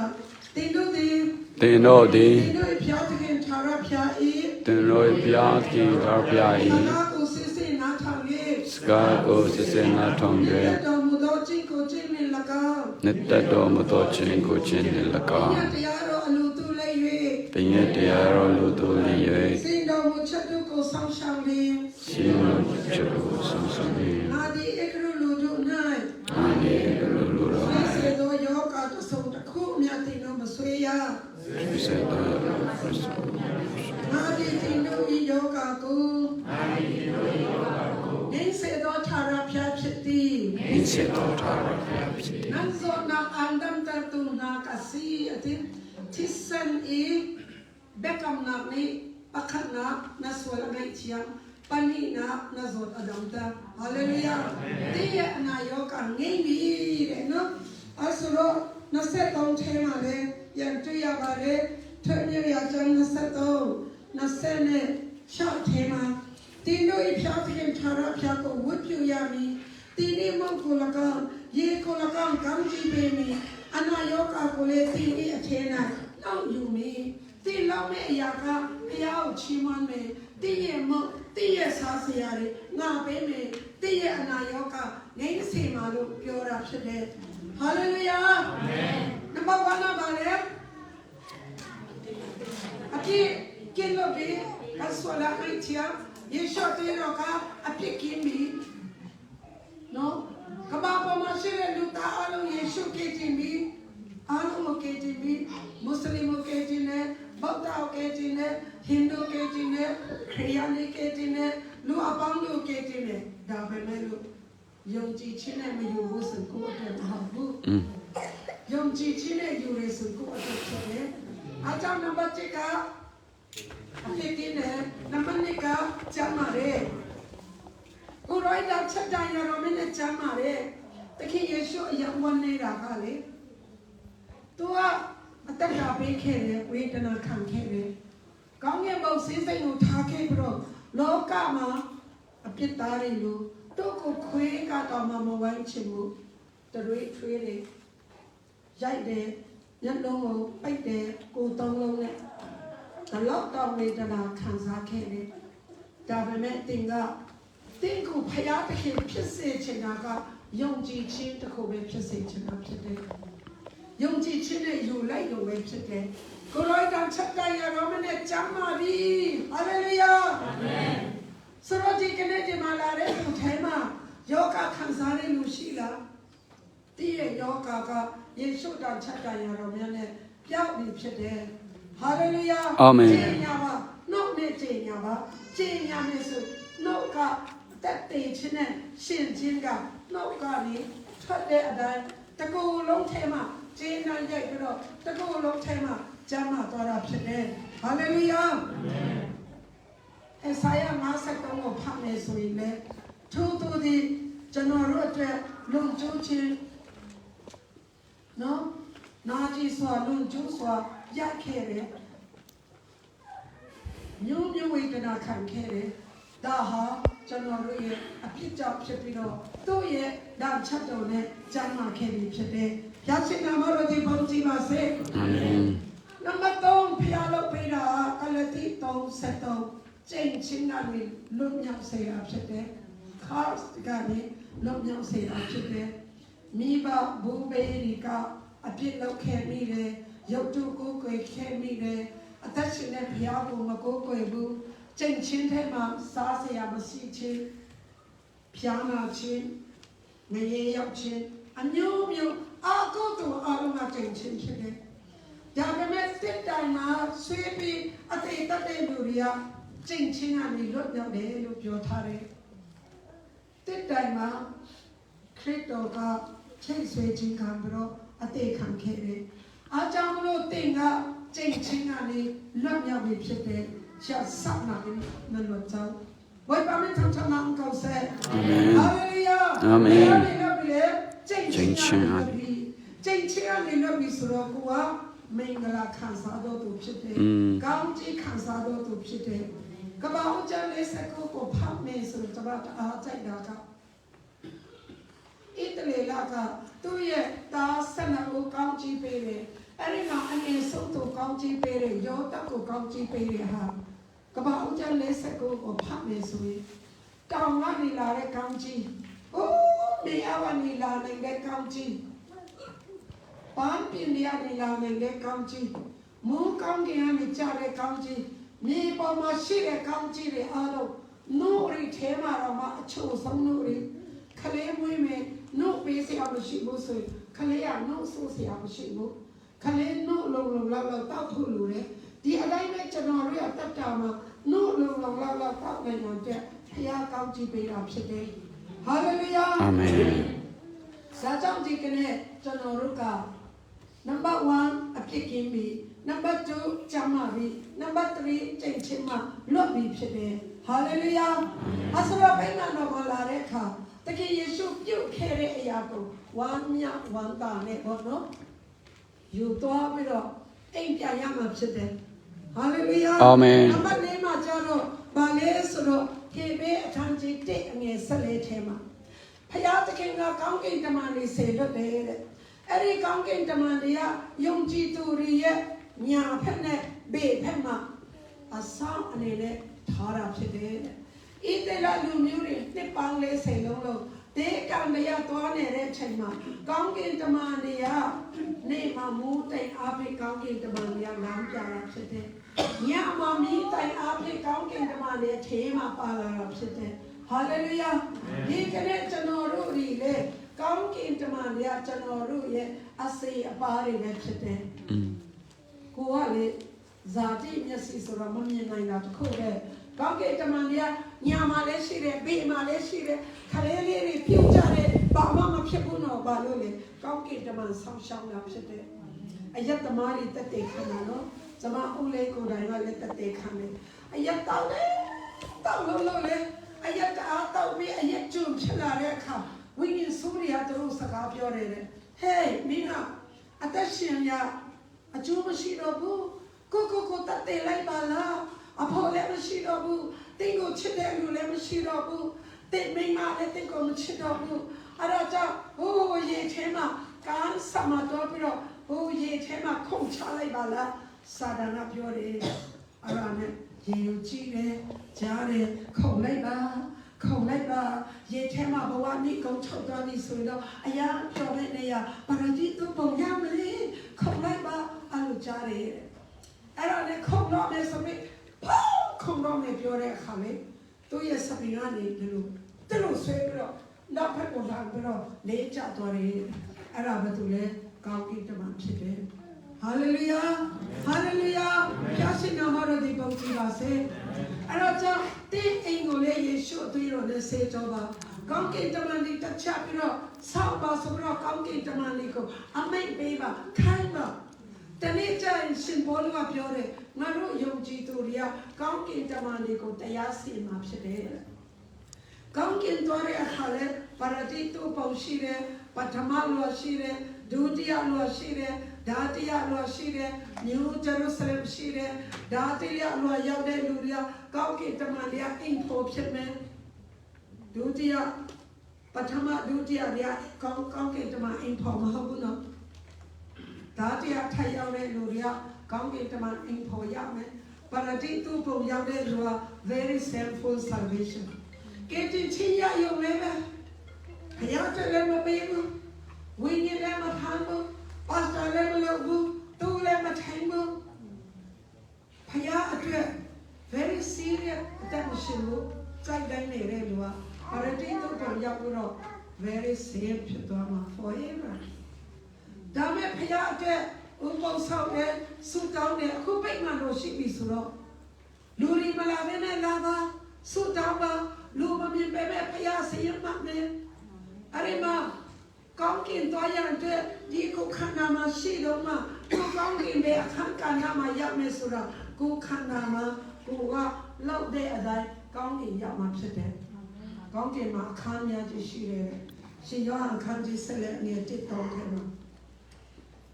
တင်တို့သည် တင်တို့သည် တင်တို့ဖျားသခင်သာရဖျားဤ တင်တို့ဘုရားသခင်သာဘုရား၏ ငါကိုစစ်စစ်နားထောင်၍ စကားကိုစစ်စစ်နားထောင်၍ တော်မူသောခြင်းကိုခြင်းနှင့်၎င်း နှစ်သက်တော်မူသောခြင်းကိုခြင်းနှင့်၎င်း ညတရားတော်အလိုသူလိုက်၍ ပင်ရတရားတော်လူတို့လျ၍ စင်တော်မူချက်တို့ကိုဆောင်ရှောက်လျင် ရှင်တော်ချက်ကိုဆုံးဆုံး၍ ငါသည်ဧကရုလူတို့၌ အာနေလူလူတော် ဆွေစေသောယောဂတဆုံးတစ်ခုမြတ်တင်တော်မဆွေရ ပြုစေတော် ငါသည်တင်တို့ဤယောဂကိုငိစေသောသာရဖျားဖြစ်သည် ဤစေတော်ထာဝရဘုရားဖြစ်သည် nan zo na andam tar tu na kasi atin tisan e bekam na ni pakhat na swala ngai chiam pani na zot adam ta hallelujah tiya na yo ka ngai bi de no asuro na set tong the ma le yan tu ya ba le thanya ya chan na set tong na set ne sha the ma tin do i phya phim thara phya ko wut pyu ya mi tin ni mong ko la ka ye ko la ka kam ji be mi ana yo ka ko le tin ni a the na law yu mi tin law me ya ka phya o chi mon me tin ye mo tin ye sa se ya de nga be me tin ye ana yo ka ngai se ma lo pyo ra phit de hallelujah amen number 1 na ba le aki kin lo be ka so la ngai chia ye shot te ro ka a pit kin mi no ကဘာပေါ်မှာရှိတဲ့လူသားအလုံးယေရှုကဲ့တင်ပြီးအားလုံးကိုကဲ့တင်ပြီးမွတ်စလင်ကိုကဲ့တင်တယ်ဗုဒ္ဓကိုကဲ့တင်တယ်ဟိန္ဒူကဲ့တင်တယ်ခရစ်ယာန်ကဲ့တင်တယ်လူအပေါင်းတို့ကဲ့တင်တယ်ဒါပဲမဲ့လို့ယုံကြည်ခြင်းနဲ့မယူဘူးဆိုကိုယ့်အတွက်မဟုတ်ဘူးယုံကြည်ခြင်းနဲ့ယူရဆိုကိုယ့်အတွက်ဖြစ်တယ်အားကြောင့်နံပါတ်1ကအဖြစ်ကင်းတယ်နံပါတ်2ကကျမ်းမာတယ်ကိုရိုင်းလာချက်တိုင်းရတော့မင်းနဲ့ချမ်းပါတယ်တခင်ယေရှုအယံဝန်နေတာကလေသူကအသက်တာပေးခဲ့တယ်ဝေဒနာခံခဲ့တယ်ကောင်းကင်ဘုံစည်းစိမ်ကိုထားခဲ့ပြီးတော့လောကမှာအပြစ်သားတွေလို့သူ့ကိုခွေးကတော့မဝိုင်းချင်ဘူးတရွေးထွေးတယ်ရိုက်တယ်ညလုံးကိုပိတ်တယ်ကိုသုံးလုံးနဲ့ဒီလောက်တော့ဝေဒနာခံစားခဲ့တယ်ဒါပေမဲ့တင်ကတင်ကိုဖျားတခင်ဖြစ်စေချင်တာကယုံကြည်ခြင်းတစ်ခုပဲဖြစ်စေချင်တာဖြစ်တယ်။ယုံကြည်ခြင်းနဲ့ယူလိုက်လို့ပဲဖြစ်တယ်။ကိုရိုက်တန်ချက်တိုင်းရတော့မနဲ့ကျမ်းမာပြီ။ဟာလေလုယာ။အာမင်။ဆိုတော့ဒီကနေ့ဒီမှာလာတဲ့သူထဲမှာယောဂခံစားတဲ့လူရှိလား။ဒီရဲ့ယောဂကယေရှုတန်ချက်တိုင်းရတော့မနဲ့ပြောက်ပြီဖြစ်တယ်။ဟာလေလုယာ။ အာမင် ကျင့်ညာပါ။နှုတ်နဲ့ကျင့်ညာပါ။ကျင့်ညာနဲ့ဆိုနှုတ်ကတက်တေခြင်းနဲ့ရှင်ခြင်းကနှုတ်ကနေထွက်တဲ့အတိုင်းတကူလုံးထဲမှာကျင်းနိုင်ရိုက်ပြီးတော့တကူလုံးထဲမှာကျမ်းမာသွားတာဖြစ်တယ်။ဟာလေလုယာ။အာမင်။အစာယ53ကိုဖတ်မယ်ဆိုရင်လည်းထို့သူသည်ကျွန်တော်တို့အတွက်လုံခြုံခြင်းနော်နာကြည်စွာလုံခြုံစွာရခဲ့တယ်။မျိုးမျိုးဝေဒနာခံခဲ့တယ်။ဒါဟာကျွန်တော်တို့ရဲ့အဖြစ်ကြောင့်ဖြစ်ပြီးတော့သူ့ရဲ့ဓာတ်ချက်တော်နဲ့ကျမ်းမာခဲ့ပြီဖြစ်တယ်။ရရှိနာမတော်ဒီပုံကြည့်ပါစေ။အာမင်။နံပါတ်3ဖျားလို့ပေးတာကလတိ3:7ကျင့်ချင်းကနေလွတ်မြောက်စေတာဖြစ်တယ်။ Christ ကနေလွတ်မြောက်စေတာဖြစ်တယ်။မိဘဘူဘေရီကအပြစ်လုပ်ခဲ့မိတယ်။ရုပ်တုကိုယ်ကိုယ်ခဲ့မိတယ်။အသက်ရှင်တဲ့ဘုရားကိုမကိုးကွယ်ဘူး။ကျင့်ချင်းထဲမှာစားစရာမရှိခြင်းဖျားနာခြင်းငရေရောက်ခြင်းအမျိုးမျိုးအာကိုတူအလုံးကကျင့်ချင်းဖြစ်တယ်။ဒါပေမဲ့စစ်တိုင်မှာဆွေးပြီးအသေးတက်တဲ့လူတွေကကျင့်ချင်းကနေလွတ်မြောက်တယ်လို့ပြောထားတယ်။စစ်တိုင်မှာခရစ်တော်ကချိတ်ဆွေးခြင်းခံပြီးတော့အသေးခံခဲ့တယ်။အားကြောင့်မလို့တင်က ကျင့်ချင်းကနေလွတ်မြောက်ပြီဖြစ်တယ်ရှာဆက်နာပြီးမလွတ်ကြောင်းဝိပါမင်းထထနာကောက်ဆဲဟာလေလုယာအာမင်လွတ်ပြီလေကျင့်ချင်းကနေကျင့်ချင်းကနေလွတ်ပြီဆိုတော့ကိုကမင်္ဂလာခံစားတော်သူဖြစ်တယ်ကောင်းချီးခံစားတော်သူဖြစ်တယ်ကပ္ပအောင်ကျမ်းလေးစကုကိုဖတ်မယ်ဆိုတော့တပတ်အားကြိုက်တာကဣတလီလာကသူ့ရဲ့သားဆက်နှကိုကောင်းချီးပေးတယ်အဲ့ဒီမှာအနေဆုံးသူကောင်းချီးပေးတယ်ယောသကိုကောင်းချီးပေးတယ်ဟာကပ္ပအောင်ကျမ်းလေးစကုကိုဖတ်မယ်ဆိုရင်တောင်ကနေလာတဲ့ကောင်းချီးအိုးမြေအဝနေလာတဲ့ကောင်းချီးပန်းပင်ရနေလာတဲ့ကောင်းချီးမူကောင်းကင်ကနေကြားတဲ့ကောင်းချီးမြေပေါ်မှာရှိတဲ့ကောင်းချီးတွေအားလုံးနို့ရီထဲမှာတော့မှအချို့ဆုံးနို့ရီခလေးမွေးမယ်နို့ပေးစရာမရှိဘူးဆိုရင်ခလေးကနို့ဆိုးစရာမရှိဘူးခလေးနို့လုံလောက်တောက်ဖို့လိုတယ်ဒီအတိုင်းပဲကျွန်တော်တို့ရတတ်တာမှာနို့လုံလောက်တောက်နိုင်အောင်တဲ့ဘုရားကောင်းချီးပေးတာဖြစ်တယ်ဟာလေလုယာအာမင်ဇာကြောင့်ဒီကနေ့ကျွန်တော်တို့က number 1အပြစ်ကင်းပြီ number 2ကျမ်းမာပြီ number 3ကျင့်ချင်းမှာလွတ်ပြီဖြစ်တယ်ဟာလေလုယာအစရဘိနာတော်မှာလာတဲ့အခါတကယ်ယေရှုပြုတ်ခဲ့တဲ့အရာကိုဝမ်းမြောက်ဝမ်းသာနဲ့ပေါ့နော်ယူသွားပြီးတော့အိမ်ပြန်ရမှာဖြစ်တယ်ဟာလေလုယာအာမင်နံပါတ်4မှာကျတော့ဗာလဲဆိုတော့ကေဘေးအခန်းကြီး1အငယ်14ထဲမှာဖယားသခင်ကကောင်းကင်တမန်တွေဆေလွတ်တယ်တဲ့အဲ့ဒီကောင်းကင်တမန်တွေကယုံကြည်သူတွေရဲ့ညာဖက်နဲ့ဘေးဖက်မှာအဆောင်အနေနဲ့ထားတာဖြစ်တယ်တဲ့ဣသရေလလူမျိုးတွေနှစ်ပေါင်း40လုံးလုံးဒေကံတရားသွားနေတဲ့အချိန်မှာကောင်းကင်တမန်တွေကနေမှာမူးတိုင်အားဖြင့်ကောင်းကင်တမန်တွေကလမ်းပြတာဖြစ်တယ်ညမှာမီးတိုင်အားဖြင့်ကောင်းကင်တမန်တွေထဲမှာပါလာတာဖြစ်တယ်ဟာလေလုယာဒီကနေ့ကျွန်တော်တို့ဒီလေကောင်းကင်တမန်တွေကကျွန်တော်တို့ရဲ့အစေအပါးတွေလည်းဖြစ်တယ်ကိုကလေဇာတိမျက်စိဆိုတော့မမြင်နိုင်တာတခုပဲကောင်းကင်တမန်တွေကညာမှာလည်းရှိတယ်ဘေးမှာလည်းရှိတယ်ခလေးလေးတွေပြုတ်ကြတယ်ဘာမှမဖြစ်ဘူးတော့ဘာလို့လဲကောင်းကင်တမန်ဆောင်းရှောင်းတာဖြစ်တယ်အယက်သမားတွေတက်တဲ့ခဏနော်ကျမဦးလေးကိုယ်တိုင်ကလည်းတက်တဲ့ခဏလေအယက်တောက်တယ်တောက်လို့လေအယက်အားတောက်ပြီးအယက်ကျွန်းဖြစ်လာတဲ့အခါဝိညာဉ်ဆိုးတွေကသူတို့စကားပြောတယ်ဟေးမင်းကအသက်ရှင်ရအကျိုးမရှိတော့ဘူးကိုတတ်တယ်လိုက်ပါလားအဖေလည်းမရှိတော့ဘူးတင်းကိုချစ်တဲ့လူလည်းမရှိတော့ဘူးတင်းမိမလည်းတင်းကိုမချစ်တော့ဘူးအဲ့ဒါကြောင့်ဟိုရေထဲမှာကားဆမတော်ပြီးတော့ဟိုရေထဲမှာခုန်ချလိုက်ပါလားစာဒနာပြောတယ်အဲ့ဒါနဲ့ရေကိုကြည့်တယ်ကြားတယ်ခုန်လိုက်ပါရေထဲမှာဘဝနိကုံချုပ်သွားပြီဆိုတော့အရာပြောတဲ့နေရာပါရဒိတုပုံရမလေးခုန်လိုက်ပါအဲ့လိုကြားတယ်အဲ့ဒါနဲ့ခုန်တော့မယ်ဆိုပြီးခုံတော့မယ်ပြောတဲ့အခါလေသူ့ရဲ့စပင်ကနေဒီလိုဆွဲပြီးတော့နောက်ဖက်ကိုလာပြီးတော့လေးကျသွားတယ်အဲ့ဒါဘာလို့လဲကောင်းကင်တမန်ဖြစ်တယ်ဟာလေလုယာဖျားရှင်နာမတော်ဒီပုံကြည့်ပါစေအဲ့တော့ကြောင့်တင်းအိမ်ကိုလေယေရှုအသွေးတော်နဲ့ဆေးကြောပါကောင်းကင်တမန်တွေတချပြီးတော့ဆောက်ပါဆိုတော့ကောင်းကင်တမန်တွေကိုအမိတ်ပေးပါခိုင်းပါတနေ့ကျရင်ရှင်ဘောလကပြောတယ်ငါတို့ယုံကြည်သူတွေကကောင်းကင်တမန်တွေကိုတရားစီရင်မှာဖြစ်တယ်ကောင်းကင်တော်ရဲ့အခါလဲပါရဒိတုပုံရှိတယ်ပထမလောရှိတယ်ဒုတိယလောရှိတယ်ဒါတိယလောရှိတယ်ညူဂျေရုဆလင်ရှိတယ်ဒါတိယလောရောက်တဲ့လူတွေကကောင်းကင်တမန်တွေကအိမ်ဖို့ဖြစ်မယ်ဒုတိယပထမဒုတိယတွေကကောင်းကင်တမန်အိမ်ဖို့မဟုတ်ဘူးနော်ဒါတရားထိုင်ရောက်တဲ့လူတွေကကောင်းကင်တမန်အိမ်ဖို့ရမယ်ပါရဒိတုပုံရောက်တဲ့လူက very sinful salvation ကဲတင်ချင်ရရုံနဲ့ပဲဘုရားတလည်းမပေးဘူးဝိညာဉ်လည်းမထမ်းဘူးပါစတာလည်းမလုပ်ဘူးသူလည်းမထိုင်ဘူးဘုရားအတွက် very serious အသက်ရှင်လို့စိုက်တိုင်းနေတဲ့လူကပါရဒိတုပုံရောက်တော့ very safe ဖြစ်သွားမှာ forever ဒါမဲ့ဖယားအတွက်ဥပုံဆောင်တဲ့စူတောင်းတဲ့အခုပိတ်မှန်လို့ရှိပြီဆိုတော့လူတွေမလာဘဲနဲ့လာပါစူတောင်းပါလူမမြင်ပဲဖယားစီရင်မှမယ်အဲ့ဒီမှာ ကောင်းကင်သွားရတဲ့ဒီကိုခန္ဓာမှာရှိတော့မှကိုကောင်းကင်ပဲအခန်းကဏ္ဍမှာရောက်မယ်ဆိုတော့ကိုခန္ဓာမှာကိုကလောက်တဲ့အတိုင်းကောင်းကင်ရောက်မှာဖြစ်တယ်ကောင်းကင်မှာအခန်းများကြီးရှိတယ်ရှင်ယောဟန်ခန်းကြီးဆက်လက်နေတစ်တော်ထဲမှာ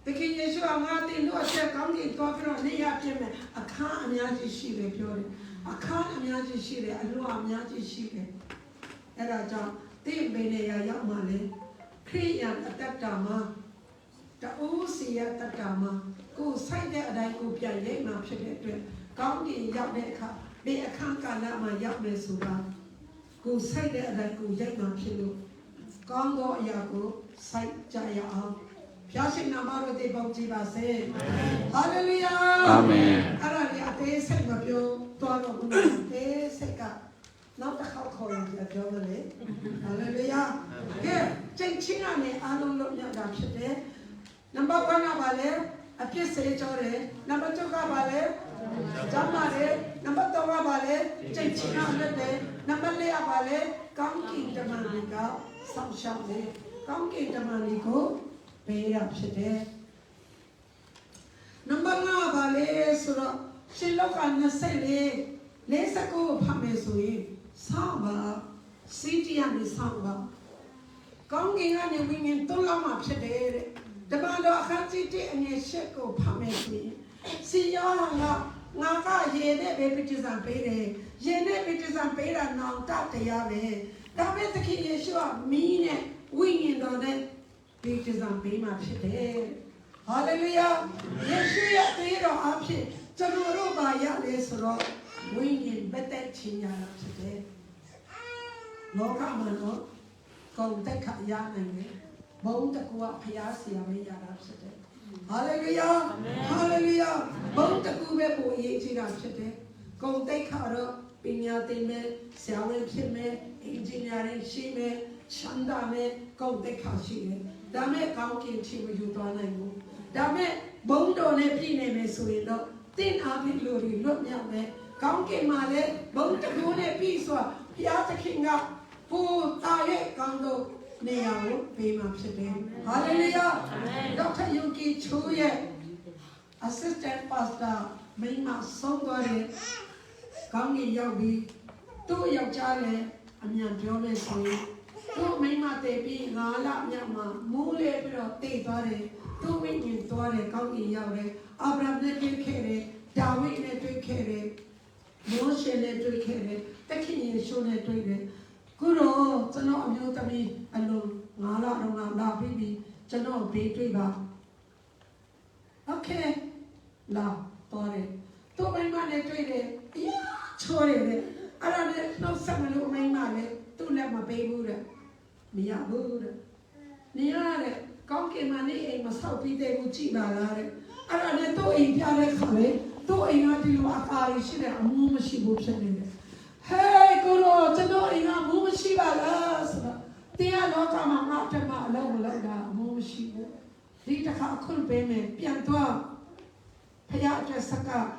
တခင်ယေရှုငါတင်တို့အချက်ကောင်းကင်သွားပြီးတော့နေရပြည့်မယ်အခန်းအများကြီးရှိတယ်ပြောတယ်အခန်းအများကြီးရှိတယ်အလွတ်အများကြီးရှိတယ်အဲ့ဒါကြောင့်တိဘယ်နေရာရောက်မှလဲခရိယန်အတ္တမှာတူစီယတ္တမှာကိုစိုက်တဲ့အတိုင်းကိုပြန်ရိပ်မှဖြစ်တဲ့အတွက်ကောင်းကင်ရောက်တဲ့အခါဒီအခန်းကဏ္ဍမှာရောက်မယ်ဆိုတာကိုစိုက်တဲ့အတိုင်းကိုရိပ်မှဖြစ်လို့ကောင်းသောအရာကိုစိုက်ကြရအောင်ဘုရားရှင်နာမတော်တည်ပေါင်းကြည်ပါစေဟာလေလုယာအာမင်အဲ့ဒါကြီးအသေးစိတ်မပြောတော့တော့ဘူးအသေးစိတ်ကနောက်တစ်ခေါက်ခေါ်ရင်ပြောမလဲဟာလေလုယာကဲချိန်ချင်းကနေအားလုံးလုံးရတာဖြစ်တယ်နံပါတ်1ကပါလေအပြစ်စေကြောတယ်နံပါတ်2ကပါလေကျမ်းပါလေနံပါတ်3ကပါလေချိန်ချင်းကလည်းတယ်နံပါတ်4ကပါလေကောင်းကင်တမန်တွေကဆောင်းရှောက်တယ်ကောင်းကင်တမန်တွေကိုပေးရဖြစ်တယ်နံပါတ်5ပါလေဆိုတော့ရှင်လောက24 49ဖတ်မယ်ဆိုရင်ဆောင်းပါစီတီယာနေဆောင်းပါကောင်းကင်ကနေဝိညာဉ်သုံးလောက်မှဖြစ်တယ်တဲ့တမန်တော်အခန်းကြီး1အငယ်8ကိုဖတ်မယ်ဆိုရင်စီယောဟန်ကငါကရေနဲ့ပဲပြည့်စုံပေးတယ်ရေနဲ့ပြည့်စုံပေးတာနောင်တတရားပဲဒါပေမဲ့သခင်ယေရှုကမီးနဲ့ဝိညာဉ်တော်နဲ့ပြည့်စုံပေးမှဖြစ်တယ်ဟာလေလုယာယေရှုရဲ့သေတော်အဖြစ်ကျွန်တော်တို့ပါရလေဆိုတော့ဝိညာဉ်ပတ်သက်ခြင်းရတာဖြစ်တယ်လောကမှာတော့ကောင်းတဲ့ခါရနိုင်တယ်ဘုံတကူကဖျားဆရာမရတာဖြစ်တယ်ဟာလေလုယာဟာလေလုယာဘုံတကူပဲပို့ရေးကြည့်တာဖြစ်တယ်ကောင်းတဲ့ခါတော့ပညာသင်မယ်ဆရာဝန်ဖြစ်မယ်အင်ဂျင်နီယာရင်ရှိမယ်ချမ်းသာမယ်ကောင်းတဲ့ခါရှိတယ်ဒါမဲ့ကောင်းကင်ချီမယူသွားနိုင်ဘူးဒါမဲ့ဘုံတော်နဲ့ပြည်နေမယ်ဆိုရင်တော့တင်းအားဖြင့်လူတွေလွတ်မြောက်မယ်ကောင်းကင်မှာလည်းဘုံတကူနဲ့ပြည်ဆိုဘုရားသခင်ကပူတာရဲ့ကောင်းသောနေရာကိုပေးမှဖြစ်တယ်ဟာလေလုယာဒေါက်တာယုန်ကီချိုးရဲ့ assistant pastor မိမဆုံးသွားတဲ့ကောင်းကင်ရောက်ပြီးသူ့ယောက်ျားလည်းအမြန်ပြောမယ်ဆိုရင်သူ့မိမတည်ပြီး9လမြောက်မှာမူးလေပြီးတော့တည်သွားတယ်သူ့ဝိညာဉ်သွားတယ်ကောင်းကင်ရောက်တယ်အာဗြဟံနဲ့တွေ့ခဲ့တယ်ဒါဝိဒ်နဲ့တွေ့ခဲ့တယ်မောရှေနဲ့တွေ့ခဲ့တယ်တခင်ယေရှုနဲ့တွေ့တယ်ခုတော့ကျွန်တော်အမျိုးသမီးအလုံး9လတော့လာပြီးပြီကျွန်တော်ဘေးတွေ့ပါโอเคလာတော်တယ်သူ့မိမနဲ့တွေ့တယ်ချောတယ်လေအဲ့ဒါနဲ့နှုတ်ဆက်မလို့မိမလည်းသူ့လည်းမပေးဘူးတဲ့မရဘူးတဲ့နေရတဲ့ကောင်းကင်မှာနေအိမ်မဆောက်ပြီးတဲ့ဘူးကြည်ပါလားတဲ့အဲ့ဒါနဲ့သူ့အိမ်ပြတဲ့ခါလေသူ့အိမ်ကဒီလိုအကားရှိတဲ့အမှုမရှိဘူးဖြစ်နေတယ်ဟေးကိုရောကျွန်တော်အိမ်ကမှုမရှိပါလားဆိုတော့တရားလောကမှာငါ့ထက်မှအလုံးမလုံးတာအမှုမရှိဘူးဒီတစ်ခါအခုပေးမယ်ပြန်သွားဖခင်အတွက်စကား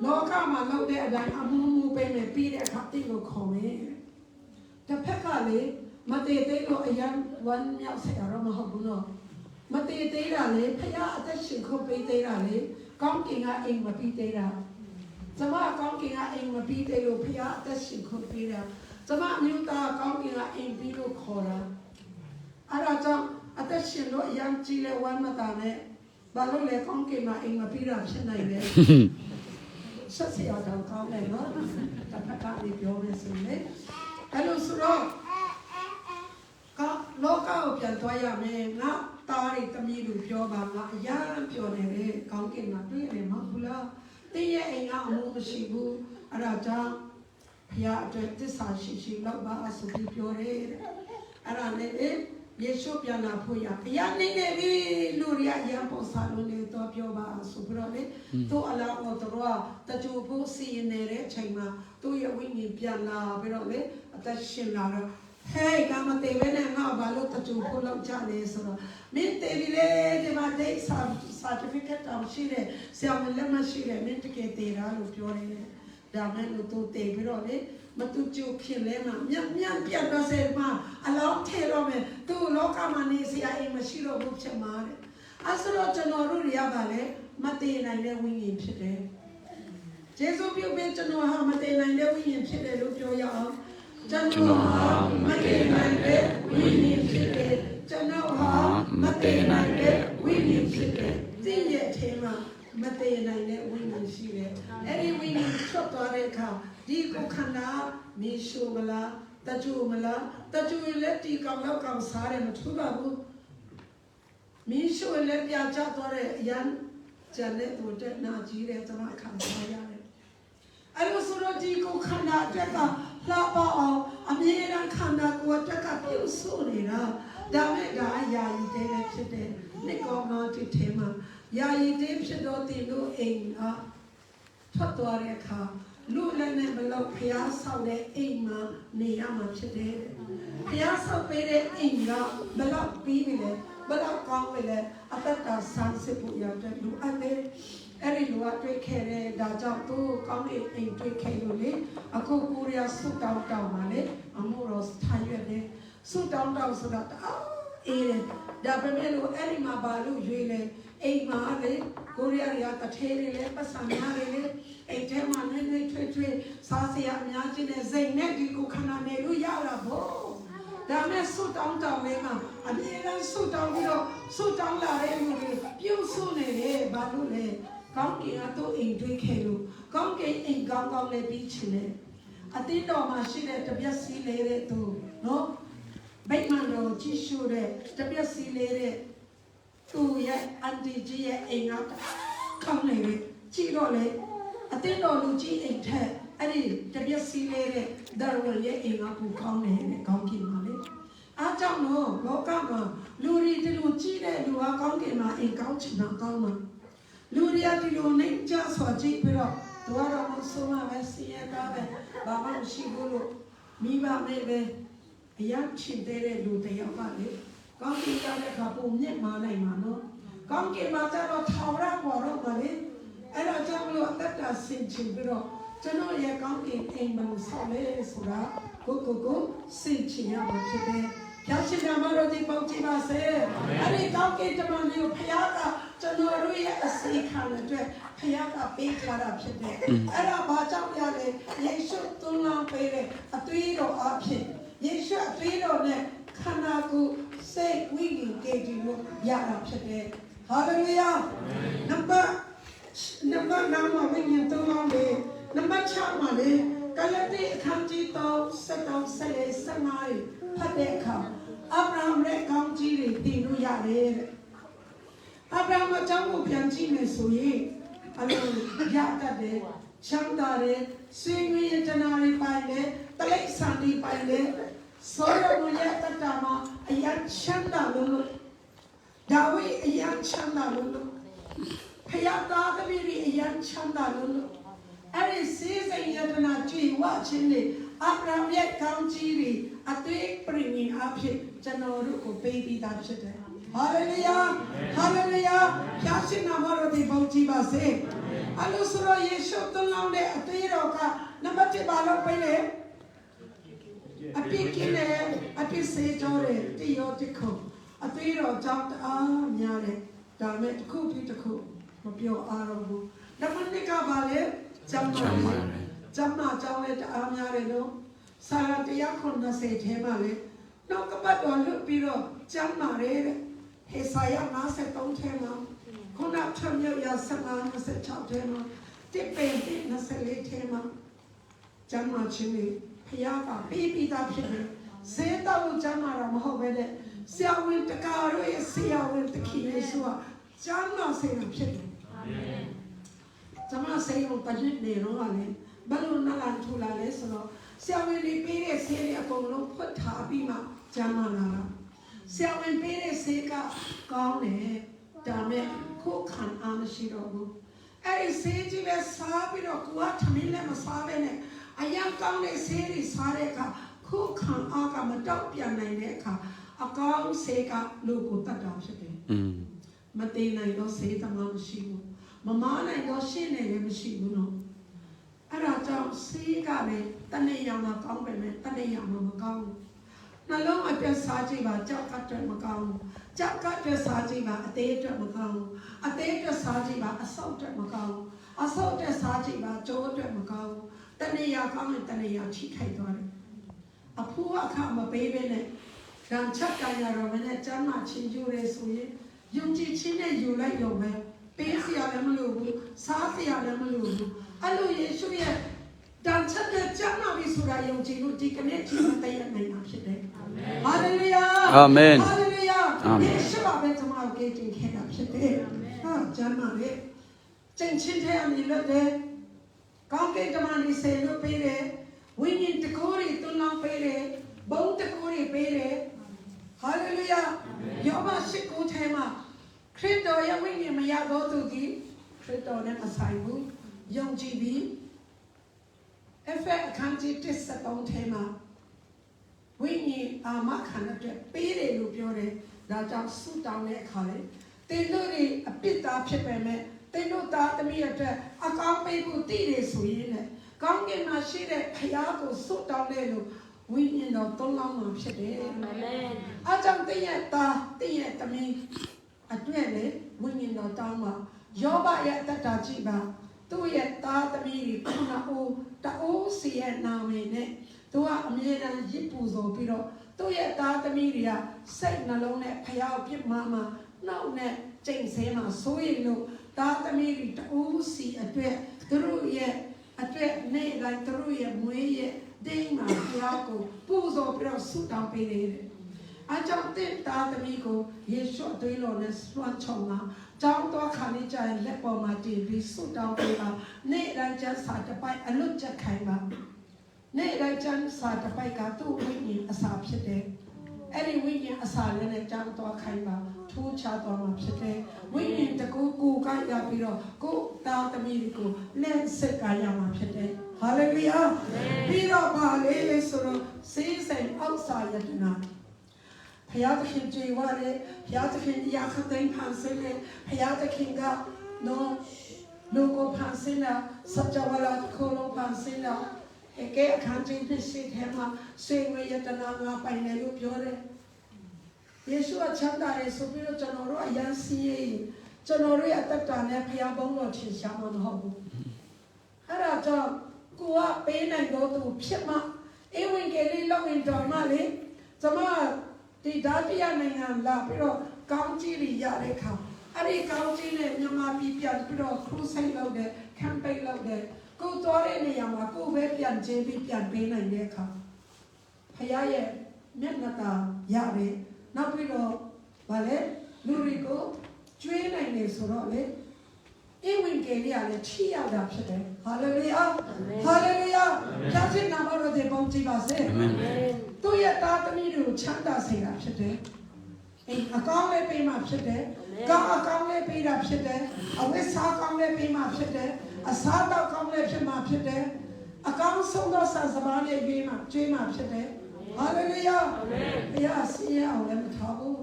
လောကမှာလောက်တဲ့အတိုင်းအမှုပေးမယ်ပြီးတဲ့အခါတိတ်ကိုခေါ်မယ်တစ်ဖက်ကလေမတည်သေးလို့အရန်ဝမ်းမြောက်စရာတော့မဟုတ်ဘူးနော်မတည်သေးတာလေဖခင်အသက်ရှင်ခုပေးသေးတာလေကောင်းကင်ကအိမ်မပြီးသေးတာကျမကောင်းကင်ကအိမ်မပြီးသေးလို့ဖခင်အသက်ရှင်ခုပေးတာကျမအမျိုးသားကောင်းကင်ကအိမ်ပြီးလို့ခေါ်တာအဲ့ဒါကြောင့်အသက်ရှင်လို့အရန်ကြီးလဲဝမ်းမသာနဲ့ဘာလို့လဲကောင်းကင်မှာအိမ်မပြီးတာဖြစ်နိုင်လဲဆက်စီအောင်ကောင်းတယ်နော်တစ်ဖက်ကနေပြောနေစမ်းလေအဲ့လိုဆိုတော့လောကကိုပြန်သွားရမယ်ငါတားရီတမီးလူပြောပါငါအရန်ပြောနေတယ်ကောင်းကင်မှာတွေ့ရတယ်မဟုတ်ဘူးလားတင်းရဲ့အိမ်ကအမှုမရှိဘူးအဲ့ဒါကြောင့်ဖခင်အတွက်သစ္စာရှိရှိလောက်ပါအဆိုပြီးပြောတယ်အဲ့ဒါနဲ့ယေရှုပြန်လာဖို့ရဘုရားနေနေပြီလူရရံပေါ်စားလို့နေတော့ပြောပါဆိုပြီးတော့လေသူ့အလားတော်တော့တကြိုဖို့စီရင်နေတဲ့အချိန်မှာသူ့ရဲ့ဝိညာဉ်ပြန်လာပြီးတော့လေအသက်ရှင်လာတော့ဟဲ့ကမတေဝဲနဲ့ငါဘာလို့တကြိုဖို့လောက်ကြလဲဆိုတော့မင်းတေပြီလေဒီမှာဒိတ် certificate တောင်ရှိတယ်ဆရာမလက်မရှိတယ်မင်းတကယ်တေတာလို့ပြောတယ် ဒါမဲ့လို့သူတည်ပြီးတော့လေမတူကျုပ်ဖြစ်လဲမှာမြန်ပြတ်တော့စေမှာအလောင်းထဲတော့မယ်သူလောကမှာနေစရာအိမ်မရှိတော့ဘူးဖြစ်မှာတဲ့အဲဆိုတော့ကျွန်တော်တို့တွေကလည်းမတည်နိုင်တဲ့ဝိညာဉ်ဖြစ်တယ်ယေရှုပြုပြီးကျွန်တော်ဟာမတည်နိုင်တဲ့ဝိညာဉ်ဖြစ်တယ်လို့ပြောရအောင်ကျွန်တော်ဟာမတည်နိုင်တဲ့ဝိညာဉ်ဖြစ်တယ်ကျွန်တော်ဟာမတည်နိုင်တဲ့ဝိညာဉ်ဖြစ်တယ်သိရဲ့အထင်မှာမတည်နိုင်တဲ့ဝိညာဉ်ရှိတယ်အဲ့ဒီဝိညာဉ်ထွက်သွားတဲ့အခါဒီကိုခန္ဓာမြေရှိုးမလားတကြူမလားတကြူလည်းဒီကောင်တော့ကောင်စားတယ်မထူးပါဘူးမြေရှိုးလည်းပြချသွားတဲ့အရန်ကျန်တဲ့သူတက်နာကြီးတဲ့ကျွန်တော်ခံစားရတယ်အဲ့လိုဆိုတော့ဒီကိုခန္ဓာတက်ကလှပအောင်အမြဲတမ်းခန္ဓာကိုယ်တက်ကပြုစုနေတာဒါမဲ့ဒါအရာကြီးတဲ့လည်းဖြစ်တယ်နှစ်ကောမတိထဲမှာယာယီတဲ့ဖြစ်တော့တင်လို့အိမ်ထွက်သွားတဲ့အခါလူလည်းနဲ့ဘလို့ဖျားဆောက်တဲ့အိမ်မှာနေရမှာဖြစ်တယ်ဖျားဆောက်ပေးတဲ့အိမ်ကဘလို့ပြီးပြီလဲဘလို့ကောင်းပြီလဲအသက်တာဆန်းစစ်ဖို့ရောက်တဲ့လူအသေးအဲ့ဒီလူကတွေ့ခဲ့တယ်ဒါကြောင့်သူကောင်းတဲ့အိမ်တွေ့ခဲ့လို့လေအခုကိုရီးယားဆုတောင်းတောင်းပါလေအမှုတော်ထားရွက်တယ်ဆုတောင်းတောင်းဆိုတာအေးတယ်ဒါပေမဲ့လို့အဲ့ဒီမှာဘာလို့ရွေးလဲအိမ်မှာလေကိုရီးယားတွေကတထဲတွေလေပတ်စံများတွေလေအိမ်ထဲမှာနေထွေစားစရာအများကြီးနဲ့စိတ်နဲ့ဒီကိုခဏနေလို့ရတာဗောဒါမဲ့ဆုတောင်းတောင်းလေးမှာအမြဲတမ်းဆုတောင်းပြီးတော့ဆုတောင်းလာတဲ့လူတွေပြုစုနေတယ်ဘာလို့လဲကောင်းကင်ကတော့အိမ်တွေးခဲ့လို့ကောင်းကင်အိမ်ကောင်းလေးပြီးချင်တယ်အတင်းတော်မှာရှိတဲ့တပြက်စီးလေးတဲ့သူနော်ဗိမာန်တော်ကြီးရှုတဲ့တပြက်စီးလေးတဲ့သူရဲ့အန်တီကြီးရဲ့အိမ်ကကောင်းနေတယ်ကြည့်တော့လေအတင်းတော်လူကြီးအိမ်ထက်အဲ့ဒီတပြက်စီးလေးတဲ့ဒါဝရဲ့အိမ်ကပူကောင်းနေတယ်ကောင်းကင်မှာလေအားကြောင့်တော့လောကမှာလူတွေဒီလိုကြည့်တဲ့လူကကောင်းကင်မှာအိမ်ကောင်းချင်တာကောင်းမှာလူတွေဒီလိုနေကြဆိုကြည့်ပြီးတော့သူကတော့မဆုံးမပဲစီရတာပဲဘာမှမရှိဘူးလို့မိဘမဲပဲအရာချင်တဲ့လူတယောက်ပါလေကောင်းကင်ကလည်းခါပုံမြင့်မာနိုင်မှာနော်ကောင်းကင်မှာကျတော့ထောင်ရပေါ်တော့ပါလေအဲ့တော့ကျွန်တော်အသက်တာဆင်ချင်ပြီးတော့ကျွန်တော်ရဲ့ကောင်းကင်အိမ်မှာဆောက်လဲဆိုတာကိုဆင်ချင်ရမှာဖြစ်တယ်ဖျားရှင်နာမတော်ဒီပေါင်းကြည့်ပါစေအဲ့ဒီကောင်းကင်တမန်မျိုးဖျားကကျွန်တော်တို့ရဲ့အစီခံအတွက်ဖျားကပေးထားတာဖြစ်တယ်အဲ့ဒါဘာကြောင့်လဲယေရှုသွန်လောင်းပေးတဲ့အသွေးတော်အဖြစ်ယေရှုအသွေးတော်နဲ့ခန္ဓာကိုယ်စိတ်ဝိညာဉ်ကြည်တည်လို့ရတာဖြစ်တယ်ဟာလေလုယာနံပါတ်နာမဝိညာဉ်သွန်လောင်းလေးနံပါတ်6မှာလေကလတိအခန်းကြီး3 7 14 15ဖတ်တဲ့အခါအာဗြဟံရဲ့ကောင်းကြီးတွေသိလို့ရတယ်အာဗြဟံအကြောင်းကိုပြန်ကြည့်မယ်ဆိုရင်အလိုရတတ်တယ်ချမ်းသာတယ်ဆွေးနွေးရတနာတွေပိုင်တယ်တလိပ်ဆန်တွေပိုင်တယ်ဆိုရမရဲ့တတမှာအယံချမ်းသာလို့ဒါဝိအယံချမ်းသာလို့ဖယားသားသမီးတွေအယံချမ်းသာလို့အဲ့ဒီစေစိတ်ယတနာကြည်ဝခြင်းတွေအာဗြဟံရဲ့ကောင်းကြီးတွေအသွေးပရိညင်အဖြစ်ကျွန်တော်တို့ကိုပေးပြီးသားဖြစ်တယ်ဟာလေလုယာဟာလေလုယာဖျားရှင်နာမတော်ဒီပေါင်းကြည့်ပါစေအလိုဆိုရယေရှုသွန်လောင်းတဲ့အသွေးတော်ကနံပါတ်1ပါလို့ပြလေအပြစ်ကင်းတယ်အပြစ်စေကြောတယ်တယောတခုအသွေးတော်ကြောင့်တအားများတယ်ဒါမဲ့တစ်ခုပြီးတစ်ခုမပြောအားတော့ဘူးနံပါတ်2ကပါလေကျမ်းမာကြောင်းလည်းတအားများတယ်နော်ဆာရ190ထဲမှာလေနောက်ကပတ်တော်လွတ်ပြီးတော့ကျမ်းမာတယ်ဟေစာယ53ထဲမှာခုနထမြောက်ရ26ထဲမှာတိပေ24ထဲမှာကျမ်းမာခြင်းတွေဖျားကပြီးသားဖြစ်တယ်ဇေတလို့ကျမ်းမာတာမဟုတ်ပဲတဲ့ဆရာဝန်တကာတို့ရဲ့ဆရာဝန်တခင်ယေရှုကကျမ်းမာစေတာဖြစ်တယ်ကျမ်းမာစေဖို့တည်းနေတော့လေဘယ်လိုနာလာထူလာလဲဆိုတော့ဆရာဝန်တွေပေးတဲ့ဆေးတွေအကုန်လုံးဖွက်ထားပြီးမှကျမ်းမာလာတာဆရာဝန်ပေးတဲ့ဆေးကကောင်းတယ်ဒါမဲ့ခုခံအားမရှိတော့ဘူးအဲ့ဒီဆေးကြီးပဲစားပြီးတော့ကိုကထမင်းလည်းမစားဘဲနဲ့အရာကောင်းတဲ့ဆေးတွေစားတဲ့အခါခုခံအားကမတောက်ပြန်နိုင်တဲ့အခါအကောင်းဆေးကလူကိုတတ်တာဖြစ်တယ်မသေးနိုင်တော့ဆေးသမားမရှိဘူးမမားနိုင်တော့ရှင်းနေလည်းမရှိဘူးနော် အဲ့ဒါကြောင့်စီးကလည်းတနေ့ရမှာကောင်းပဲမဲ့တနေ့ရမှာမကောင်းနှလုံးအပြတ်စားကြည့်ပါကြောက်ကအတွက်မကောင်းကြောက်ကအတွက်စားကြည့်ပါအသေးအတွက်မကောင်းအသေးအတွက်စားကြည့်ပါအဆုတ်အတွက်မကောင်းအဆုတ်အတွက်စားကြည့်ပါကြိုးအတွက်မကောင်းတနေ့ရကောင်းရင်တနေ့ရထိခိုက်သွားတယ်အဖိုးအခမပေးပဲနဲ့ဓာတ်ချက်ကြရတော့မနဲ့ကျမ်းမာချင်းယူရဲဆိုရင်ယုံကြည်ခြင်းနဲ့ယူလိုက်ရုံပဲပေးစရာလည်းမလိုဘူးစားစရာလည်းမလိုဘူးအဲ့လိုယေရှုရဲ့တန်ချက်တဲ့ကျမ်းမာပြီဆိုတာယုံကြည်လို့ဒီကနေ့ဒီမှာတည့်ရနိုင်မှာဖြစ်တယ်။ဟာလေလုယာ။အာမင်။ဟာလေလုယာ အာမင် ယေရှုပဲကျွန်တော်ကိုကြင်ခဲ့တာဖြစ်တယ်။ဟာကျမ်းမာလေကျင့်ချင်းတဲ့အမိလို့တယ်။ကောင်းကင်ကမန်ဒီဆေလို့ပေးတယ်။ဝိညာဉ်တကိုးတွေတွန်းလောင်းပေးတယ်။ဘုံတကိုးတွေပေးတယ်။ဟာလေလုယာ။ယောဘရှိခိုးထဲမှာခရစ်တော်ရဲ့ဝိညာဉ်မရတော့သူဒီခရစ်တော်နဲ့မဆိုင်ဘူး။ယုံကြည်ပြီးအခန်းကြီး73ထဲမှာဝိညာဉ်အာမခံတဲ့ပေးတယ်လို့ပြောတယ်။ဒါကြောင့်ဆုတောင်းတဲ့အခါလေတင်တို့တွေအပြစ်သားဖြစ်ပေမဲ့တင်တို့သားသမီးအတွက်အကောင်းပေးဖို့တည်တယ်ဆိုရင်လည်းကောင်းကင်မှာရှိတဲ့ဖခင်ကိုဆုတောင်းတယ်လို့ဝိညာဉ်တော်သုံးလောင်းမှာဖြစ်တယ်။အာမင်။အားကြောင့်တည့်ရဲ့သားတည့်ရဲ့သမီးအတွက်လေဝိညာဉ်တော်တောင်းပါယောဘရဲ့အတ္တကြည့်ပါသူ့ရဲ့သားသမီးတွေခုနအိုးတိုးစီရဲ့နာမည်နဲ့သူကအမြဲတမ်းရစ်ပူဆိုပြီးတော့သူ့ရဲ့သားသမီးတွေကစိတ်နှလုံးနဲ့ဖျားပြစ်မှာနှောက်နဲ့ကြိမ်ဆဲမှာစိုးရိမ်လို့သားသမီးတွေတိုးစီအတွက်သူတို့ရဲ့အတွက်နေ့တိုင်းသူတို့ရဲ့မွေးရဲ့ဒိန်းမှာဖျားကိုပူဆိုပြီးတော့ဆုတောင်းပေးတယ်။အကြောင်းတဲ့သားသမီးကိုယေရှုအသွေးတော်နဲ့ဆွမ်းချုံမှာကျောင်းတော်ခါနေကြရင်လက်ပေါ်မှာတင်ပြီးဆုတောင်းပေးပါနေ့တိုင်းကျမ်းစာတစ်ပိုက်အလွတ်ချက်ခိုင်းပါနေ့တိုင်းကျမ်းစာတစ်ပိုက်ကသူ့ဝိညာဉ်အစာဖြစ်တယ်အဲ့ဒီဝိညာဉ်အစာလည်းနဲ့ကျောင်းတော်ခိုင်းပါထိုးချတော်မှာဖြစ်တယ်ဝိညာဉ်တကူကိုကရပြီးတော့ကိုသားသမီးကိုလက်ဆက်ကရမှာဖြစ်တယ်ဟာလေလုယာပြီးတော့ပါလေဆိုတော့စေးစိမ်အောက်စာယတနာဘုရားသခင်ကြွေဝါလေဘုရားသခင်ရာခသိန်းဖန်ဆင်းလေဘုရားသခင်ကနော်လူကိုဖန်ဆင်းတာစัจ java လာကိုလုံးဖန်ဆင်းတာကဲအခန်းကြီးဖြစ်စီထဲမှာစေဝေယတနာငါပိုင်တယ်လို့ပြောတယ်ယေရှုအချမ်းသာတယ်ဆိုပြီးတော့ကျွန်တော်တို့အယံစီးရင်ကျွန်တော်တို့ရဲ့အသက်တာနဲ့ဘုရားဘုန်းတော်ထင်ရှားမှာမဟုတ်ဘူးအဲ့ဒါကြောင့်ကိုကပေးနိုင်တော့သူဖြစ်မှဧဝံဂေလိလောက်ရင်တော်မှလေကျွန်မဒီဓာတိယနိုင်ငံလာပြီးတော့ကောင်းကြီးတွေရတဲ့အခါအဲ့ဒီကောင်းကြီးနဲ့မြန်မာပြည်ပြန်ပြီးတော့ခရူးဆိုင်လုပ်တဲ့ကမ်ပိန်းလုပ်တဲ့ကိုတော်တဲ့နေရာမှာကိုပဲပြန်ချင်းပြီးပြန်ပေးနိုင်တဲ့အခါဖခင်ရဲ့မျက်နှာသာရတယ်နောက်ပြီးတော့ဗာလေလူတွေကိုကျွေးနိုင်နေဆိုတော့လေဧဝံဂေလိကလည်းထိရတာဖြစ်တယ်ဟာလေလုယာဟာလေလုယာဖခင်နာမတော်တဲ့ပုံကြည့်ပါစေအာမင်သူရဲ့သားသမီးတွေကိုချမ်းသာစေတာဖြစ်တယ်။အကောင်းလေးပေးမှဖြစ်တယ်။ကောင်းအကောင်းလေးပေးတာဖြစ်တယ်။အဝတ်စားကောင်းလေးပေးမှဖြစ်တယ်။အစားတော့ကောင်းလေးဖြစ်မှဖြစ်တယ်။အကောင်းဆုံးသောဆန်စပါးလေးပေးမှကျွေးမှဖြစ်တယ်။ဟာလေလုယာ။အာမင်။ဘုရားစီရင်အောင်လည်းမထားဘူး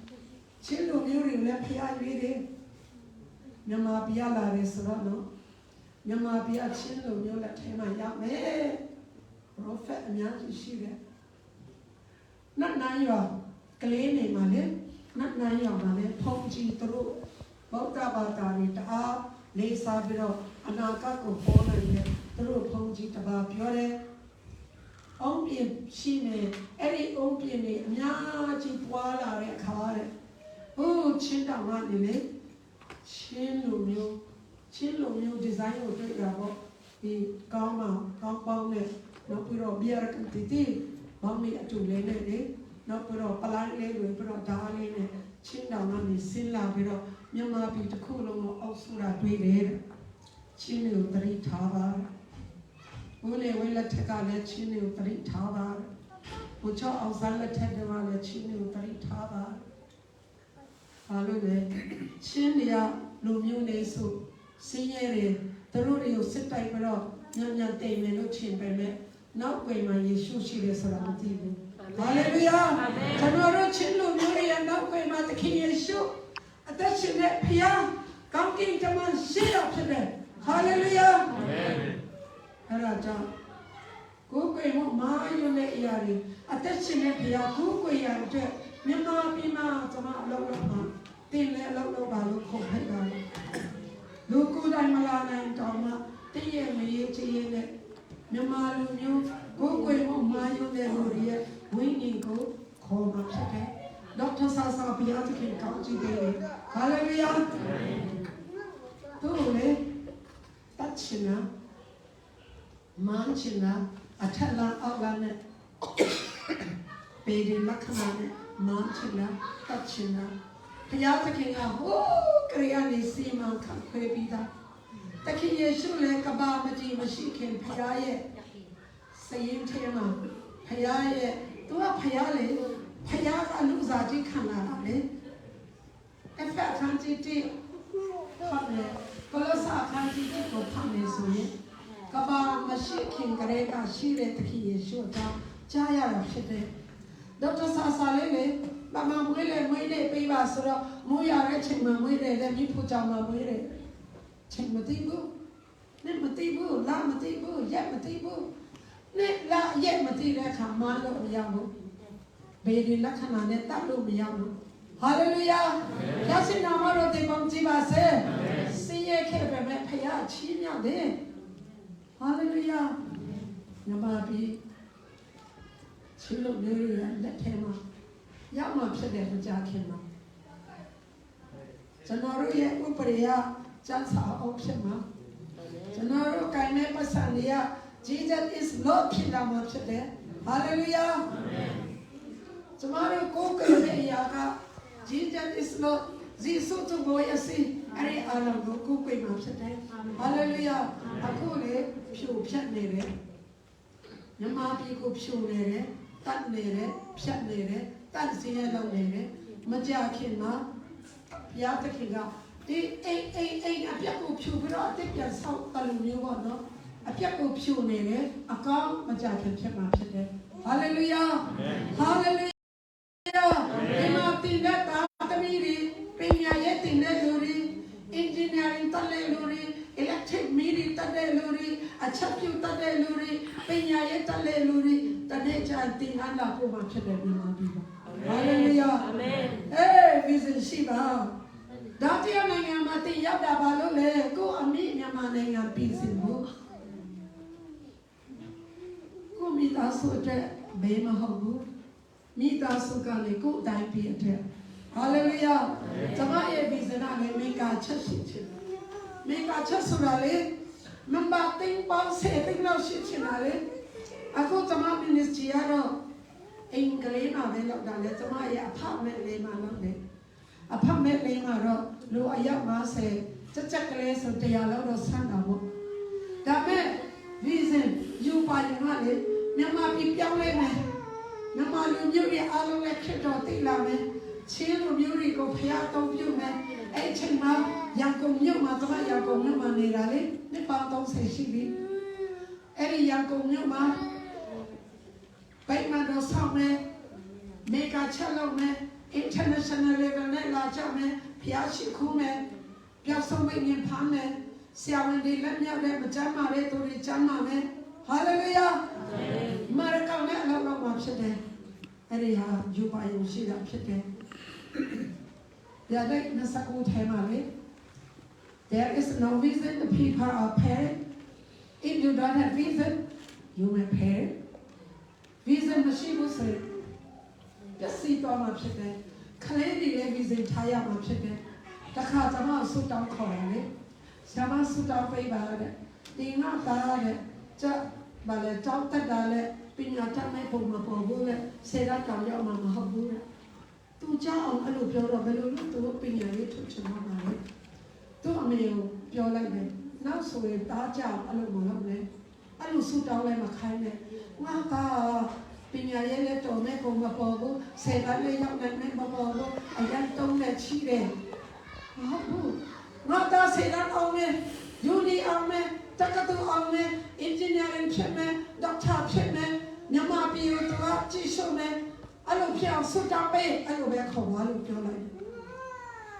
။ချင်းလူမျိုးတွေလည်းဖျားရွေးတယ်။မြန်မာပြည်လာတယ်ဆိုတော့နော်။မြန်မာပြည်ချင်းလူမျိုးလက်ထဲမှာရောက်မယ်။ပရိုဖက်အများကြီးရှိတယ်။နတ်နိုင်ရောကလေးနေမှာလေနတ်နိုင်ရောမှာလေဖုန်ကြီးသူတို့ဗုဒ္ဓဘာသာတွေတအားလေးစားပြီးတော့အနာဂတ်ကိုပေါ်နိုင်တယ်သူတို့ဖုန်ကြီးတပါပြောတယ်။အောင်ပြင်းရှိနေအဲ့ဒီအောင်ပြင်းနေအများကြီးပွားလာတဲ့အခါတဲ့ဟိုချင်းတောင်ကနေလေချင်းလိုမျိုးဒီဇိုင်းကိုတွေ့ရတော့ဒီကောင်းပေါင်းနဲ့နောက်ပြီးတော့ဘီယာကတီဘောင်းမီအတူလေးနဲ့လေနောက်ပြီးတော့ပလိုင်းလေးတွေပြီးတော့ဓာတ်လေးနဲ့ချင်းတောင်ကနေဆင်းလာပြီးတော့မြန်မာပြည်တစ်ခုလုံးကိုအောက်ဆူတာတွေ့တယ်ချင်းတွေကိုတရိထားပါဦးလေဝဲလက်ထက်ကလည်းချင်းတွေကိုတရိထားပါဘုချောအောင်စားလက်ထက်ကလည်းချင်းတွေကိုတရိထားပါဘာလို့လဲချင်းတွေကလူမျိုးနေဆိုစင်းရဲတွေသူတို့တွေကိုစစ်တိုက်ပြီးတော့ညံ့တိမ်မယ်လို့ထင်ပေမဲ့နောက်ွယ်မှာယေရှုရှိတယ်ဆိုတာမသိဘူးဟာလေလုယာကျွန်တော်တို့ချင်းလူမျိုးတွေရဲ့နောက်ွယ်မှာသခင်ယေရှုအသက်ရှင်တဲ့ဖခင်ကောင်းကင်ကမန်ရှိတော်ဖြစ်တယ်ဟာလေလုယာ အဲ့ဒါကြောင့်ကိုယ်ကိုယ်မမာယုံတဲ့အရာတွေအသက်ရှင်တဲ့ဘုရားကိုယ်ကိုယ်ရတဲ့မြန်မာပြည်မှာကျွန်မအလုပ်လုပ်မှာတင်လဲအလုပ်လုပ်ပါလို့ခေါ်ခိုင်းတာလူကိုယ်တိုင်မလာနိုင်တော့မှတည့်ရဲ့မရေးချရေးနဲ့မြန်မာလူမျိုးကိုယ်ကိုယ်မမာယုံတဲ့လူတွေရဲ့ဝိညာဉ်ကိုခေါ်မှာဖြစ်တယ်ဒေါက်တာဆာဆာဘုရားသခင်ကောင်းချီးပေးတယ်ဟာလေလုယာတို့လေတတ်ချင်နာမန်းချင်နာအထက်လာအောက်လာနဲ့ပေဒီလက္ခဏာနဲ့မန်းချင်နာတတ်ချင်နာဘုရားသခင်ကဟိုးကရိယာနေစီမံခန့်ခွဲပြီးသားတခင်ယေရှုလည်းကဘာမကြီးမရှိခင်ဘုရားရဲ့စရင်ထဲမှာဘုရားရဲ့သူကဘုရားလေဘုရားကလူစားကြီးခံလာတာလေအဖက်ခံကြည့်တဲ့ဟုတ်တယ်ကိုလိုစာခံကြည့်တဲ့ကိုဖတ်နေဆိုရင်ကဘာမရှိခင်ကလေးကရှိတဲ့တခင်ယေရှုကကြားရတာဖြစ်တယ်ဒေါက်တာဆာဆာလေးလေမမမွေးလေမွေးလေပေးပါဆိုတော့မွေးရတဲ့ချိန်မှာမွေးတယ်လေမိဖို့ကြောင့်မမွေးတယ်ချိန်မသိဘူးနဲ့မသိဘူးလာမသိဘူးရက်မသိဘူးနဲ့လာရက်မသိတဲ့အခါမှလို့မရဘူးဘေဒီလက္ခဏာနဲ့တတ်လို့မရဘူးဟာလေလုယာရရှိနာမတော်တင်ပေါင်းကြည်ပါစေစင်ရဲ့ခဲ့ပဲမဲ့ဖခင်ချီးမြှောက်တယ်ဟာလေလုယာနမဘီချီလို့နေရလက်ထဲမှာရောက်မှဖြစ်တယ်မကြခင်မှာကျွန်တော်တို့ရဲ့ဥပရိယစံစာအုပ်ဖြစ်မှာကျွန်တော်တို့ကိုင်တဲ့ပတ်စံတွေက Jesus is Lord ဖြစ်လာမှာဖြစ်တယ်ဟာလေလုယာကျွန်တော်တို့ကိုယ်ကလေးအရာက Jesus is Lord ဇီဆုတူဘိုးရစီအဲ့ဒီအားလုံးကိုကိုယ်ကိုယ်မှာဖြစ်တယ်ဟာလေလုယာအခုလေဖြူဖြတ်နေတယ်မြမပြည်ကိုဖြူနေတယ်တတ်နေတယ်ဖြတ်နေတယ်တတ်စီနဲ့လုပ်နေတယ်မကြခင်မှာဘုရားသခင်ကဒီအိမ်အပြတ်ကိုဖြူပြီးတော့အတစ်ပြန်ဆောက်တလူမျိုးပေါ့နော်အပြတ်ကိုဖြူနေတယ်အကောင်းမကြခင်ဖြစ်မှာဖြစ်တယ်ဟာလေလုယာဟာလေလုယာဒီမှာတင်တဲ့တာသမီးတွေပညာရေးတင်တဲ့လူတွေ engineering တက်တဲ့လူတွေ electric မီးတွေတက်တဲ့လူတွေအချက်ပြုတ်တက်တဲ့လူတွေပညာရေးတက်တဲ့လူတွေတနေ့ကျရင်တင်လာဖို့မှာဖြစ်တယ်ဒီမှာပြီးပါဟာလေလုယာအာမင်ဗီဇန်ရှိပါဒါတရားနိုင်ငံမှာတင်ရောက်တာဘာလို့လဲကိုအမိမြန်မာနိုင်ငံပြည်စင်ဖို့ကိုမိသားစုအတွက်ဘေးမဟုတ်ဘူးမိသားစုကလည်းကိုယ်တိုင်ပြည်အတွက်ဟာလေလုယာကျွန်မရဲ့ဗီဇနာနဲ့မိကာချက်ရှိချင်မိကာချက်ဆိုတာလေမမတင်ပေါင်းစေတင်လို့ရှိချင်တာလေအခုကျွန်မ ministry ကတော့အင်္ဂလိပ်မှာပဲလောက်တာလေကျွန်မရဲ့အဖမဲ့လေးမှာလောက်တယ်အဖမဲ့လေးမှာတော့လူအယောက်50စက်ကလေးဆို100လောက်တော့ဆန်းတာပေါ့ဒါပေမဲ့ vision ယူပါရင်ကလေမြန်မာပြည်ပြောင်းလဲမယ်မြန်မာလူမျိုးတွေအားလုံးလည်းခရစ်တော်သိလာမယ်ချင်းလူမျိုးတွေကိုဖျားတုံးပြုမယ်အဲ့ချိန်မှာရန်ကုန်မြို့မှာကျွန်မရန်ကုန်မြို့မှာနေတာလေနှစ်ပေါင်း30ရှိပြီအဲ့ဒီရန်ကုန်မြို့မှာဘိုင်မန်တော်ဆောင်မယ်မေဂါချက်လုံးမယ် international level နဲ့လာကြမယ်ဖျားရှိခိုးမယ်ပြောက်ဆုံးမိတ်ရင်ဖမ်းမယ်ဆရာဝန်တွေလက်မြောက်တဲ့မကြမ်းမာတဲ့သူတွေကြမ်းမာမယ်ဟာလေလုယာမာရကောင်နဲ့အလောက်လောက်မှာဖြစ်တယ်အဲ့ဒီဟာယူပါယုံရှိတာဖြစ်တယ်ဒါလည်းနစကူထဲမှာလေ there is no vision the people are parent if you don't have vision you may parent vision မရှိဘူးဆိုရင်ပျက်စီးသွားမှာဖြစ်တယ်ခလေးတွေလည်း vision ထားရမှာဖြစ်တယ်တခါကျွန်တော်ဆုတောင်းခေါ်တယ်လေဆရာမဆုတောင်းပေးပါတဲ့ဒီငါသားတဲ့ကြဘာလဲတောင်းတက်တာလေပညာတတ်မဲ့ပုံမပေါ်ဘူးလေစေတတောင်ရောက်မှာမဟုတ်ဘူးလေသူကြောက်အောင်အဲ့လိုပြောတော့ဘယ်လိုလုပ်သူပညာရေးထုတ်ချင်မှာလဲသူအမေကိုပြောလိုက်တယ်နောက်ဆိုရင်တားကြောက်အဲ့လိုမလုပ်နဲ့အဲ့လိုဆုတောင်းလိုက်မှခိုင်းတယ်ငါကပညာရေးလည်းတော်မဲ့ပုံမပေါ်ဘူးစေတလည်းရောက်နိုင်မဲ့မပေါ်ဘူးအရင်တုံးနဲ့ချီးတယ်ဟုတ်ဘူးငါသားစေတအောင်နဲ့ယူနီအောင်နဲ့တက္ကသိုလ်အောင်နဲ့ engineering ဖြစ်မယ်ဒေါက်တာဖြစ်မယ်မြန်မာပြည်ကိုသွားကြည့်ရှုမယ်အဲ့လိုဖြစ်အောင်ဆုတောင်းပေးအဲ့လိုပဲခေါ်ပါလို့ပြောလိုက်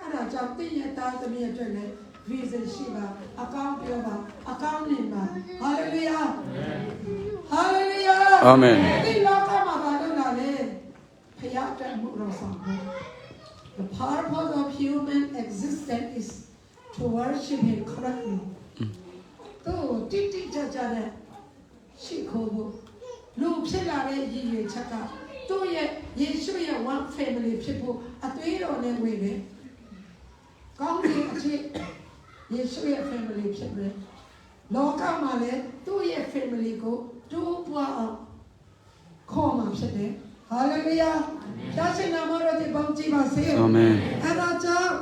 အဲ့ဒါကြောင့်တည့်ရသားသမီးအတွက်လည်း vision ရှိပါအကောင်းပြောပါအကောင်းနေပါဟာလေလုယာဟာလေလုယာ Amen. ဒီလောကမှာဘာလို့လာလဲဖခင်အတွက်မှုတော်ဆောင်ဖို့ The purpose of human existence is to worship Him correctly. တို့တိတိကျကျနဲ့ရှိခိုးဖို့လူဖြစ်လာတဲ့ရည်ရွယ်ချက်ကသူ့ရဲ့ယေရှုရဲ့ one family ဖြစ်ဖို့အသွေးတော်နဲ့ဝင်တယ်။ကောင်းကင်အဖြစ်ယေရှုရဲ့ family ဖြစ်မယ်။လောကမှာလည်းသူ့ရဲ့ family ကိုတိုးပွားအောင်ခေါ်မှာဖြစ်တယ်။ Hallelujah ။ဒါရှင်နာမတော်ဒီပေါင်းကြည့်ပါစေ။ Amen. အဲ့ဒါကြောင့်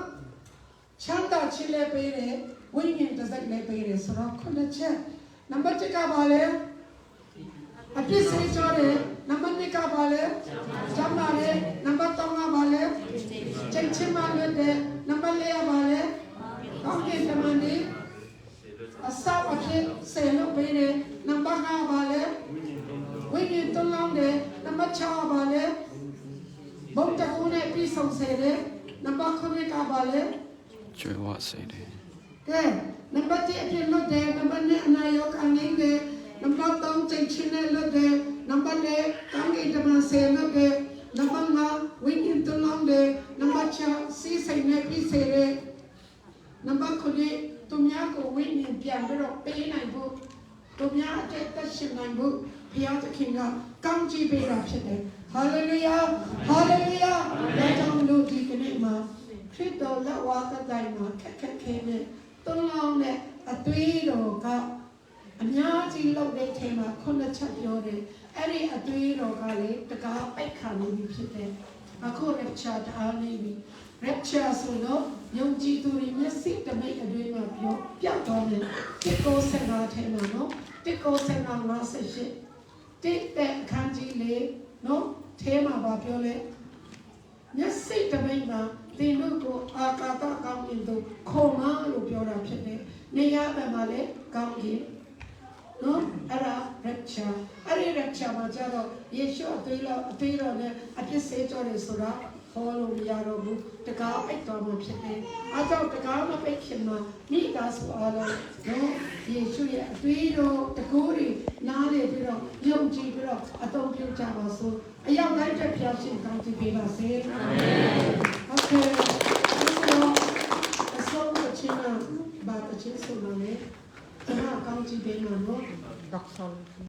ချမ်းသာခြင်းလည်းပေးတယ်ဝိညာဉ်တစ်စိတ်လည်းပေးတယ်ဆိုတော့ခုနှစ်ချက်နံပါတ်1ကပါလေအပြစ်စေကြောတယ်နံပါတ်2ကပါလေကျမ်းပါလေနံပါတ်3ကပါလေချိန်ချင်းမှလည်းတယ်နံပါတ်4ကပါလေကောင်းကင်တမန်ဒီအစောအဖြစ်ဆယ်လို့ပေးတယ်နံပါတ်5ကပါလေဝိညာဉ်သုံးလုံးတယ်နံပါတ်6ကပါလေဘုံတကူနဲ့ပြီးဆုံးစေတယ်နံပါတ်9ကပါလေ Joy what say they? ကဲနံပါတ်1အဖြစ်လွတ်တယ်နံပါတ်2အနာရောခံနေတယ်နံပါတ်3ချိန်ချင်းနဲ့လွတ်တယ်နံပါတ်4ကောင်းကင်တမန်ဆယ်လွတ်တယ်နံပါတ်5ဝိညာဉ်သုံးလုံးတယ်နံပါတ်6စီးစိမ်နဲ့ပြီးစေတယ်နံပါတ်9သူများကိုဝိညာဉ်ပြန်ပြီးတော့ပေးနိုင်ဖို့သူများအတက်သက်ရှင်နိုင်ဖို့ဘုရားသခင်ကကောင်းချီးပေးတာဖြစ်တယ်ဟာလေလုယာဟာလေလုယာဒါကြောင့်လို့ဒီကနေ့မှာခရစ်တော်လက်ဝါးကတိုင်းမှာခက်ခက်ခဲနဲ့သုံးလောင်းနဲ့အသွေးတော်ကအများကြီးလောက်တဲ့ထဲမှာခုနှစ်ချက်ပြောတယ်အဲ့ဒီအသွေးတော်ကလေတကားပိတ်ခံနေပြီဖြစ်တယ်အခု rapture တအားနေပြီ rapture ဆိုတော့ယုံကြည်သူတွေမျက်စိတမိတ်အတွင်းမှာပြောပြောက်သွားတယ်တစ်ကိုဆင်တာထဲမှာနော်တစ်ကိုဆင်တာ58တစ်တဲ့အခန်းကြီးလေးနော်ထဲမှာပြောလဲမျက်စိတမိတ်မှာသင်တို့ကိုအာကာသကောင်းကင်သို့ခေါ်မလို့ပြောတာဖြစ်တယ်။နေရာဘက်မှာလည်းကောင်းကင်နော်အဲ့ဒါ rapture အဲ့ဒီ rapture မှာကျတော့ယေရှုအသေးတော်နဲ့အပြစ်စေကြောတယ်ဆိုတာဟောလို့မရတော့ဘူးတကားအိတ်တော်မှာဖြစ်တယ်။အဲကြောင့်တကားမပိတ်ခင်မှာမိသားစုအားလုံးနော်ယေရှုရဲ့အသေးတော်တကူတွေနားလေပြီးတော့ယုံကြည်ပြီးတော့အသုံးပြုကြပါစို့အရောက်တိုင်းတက်ဖျားရှင်ကောင်းချီးပေးပါစေ။အာမင်။ Okay အဆုံးအချင်းဘာတချင်းဆိုလို့လေကျွန်တော်ကောင်းချီးပေးမှာနော်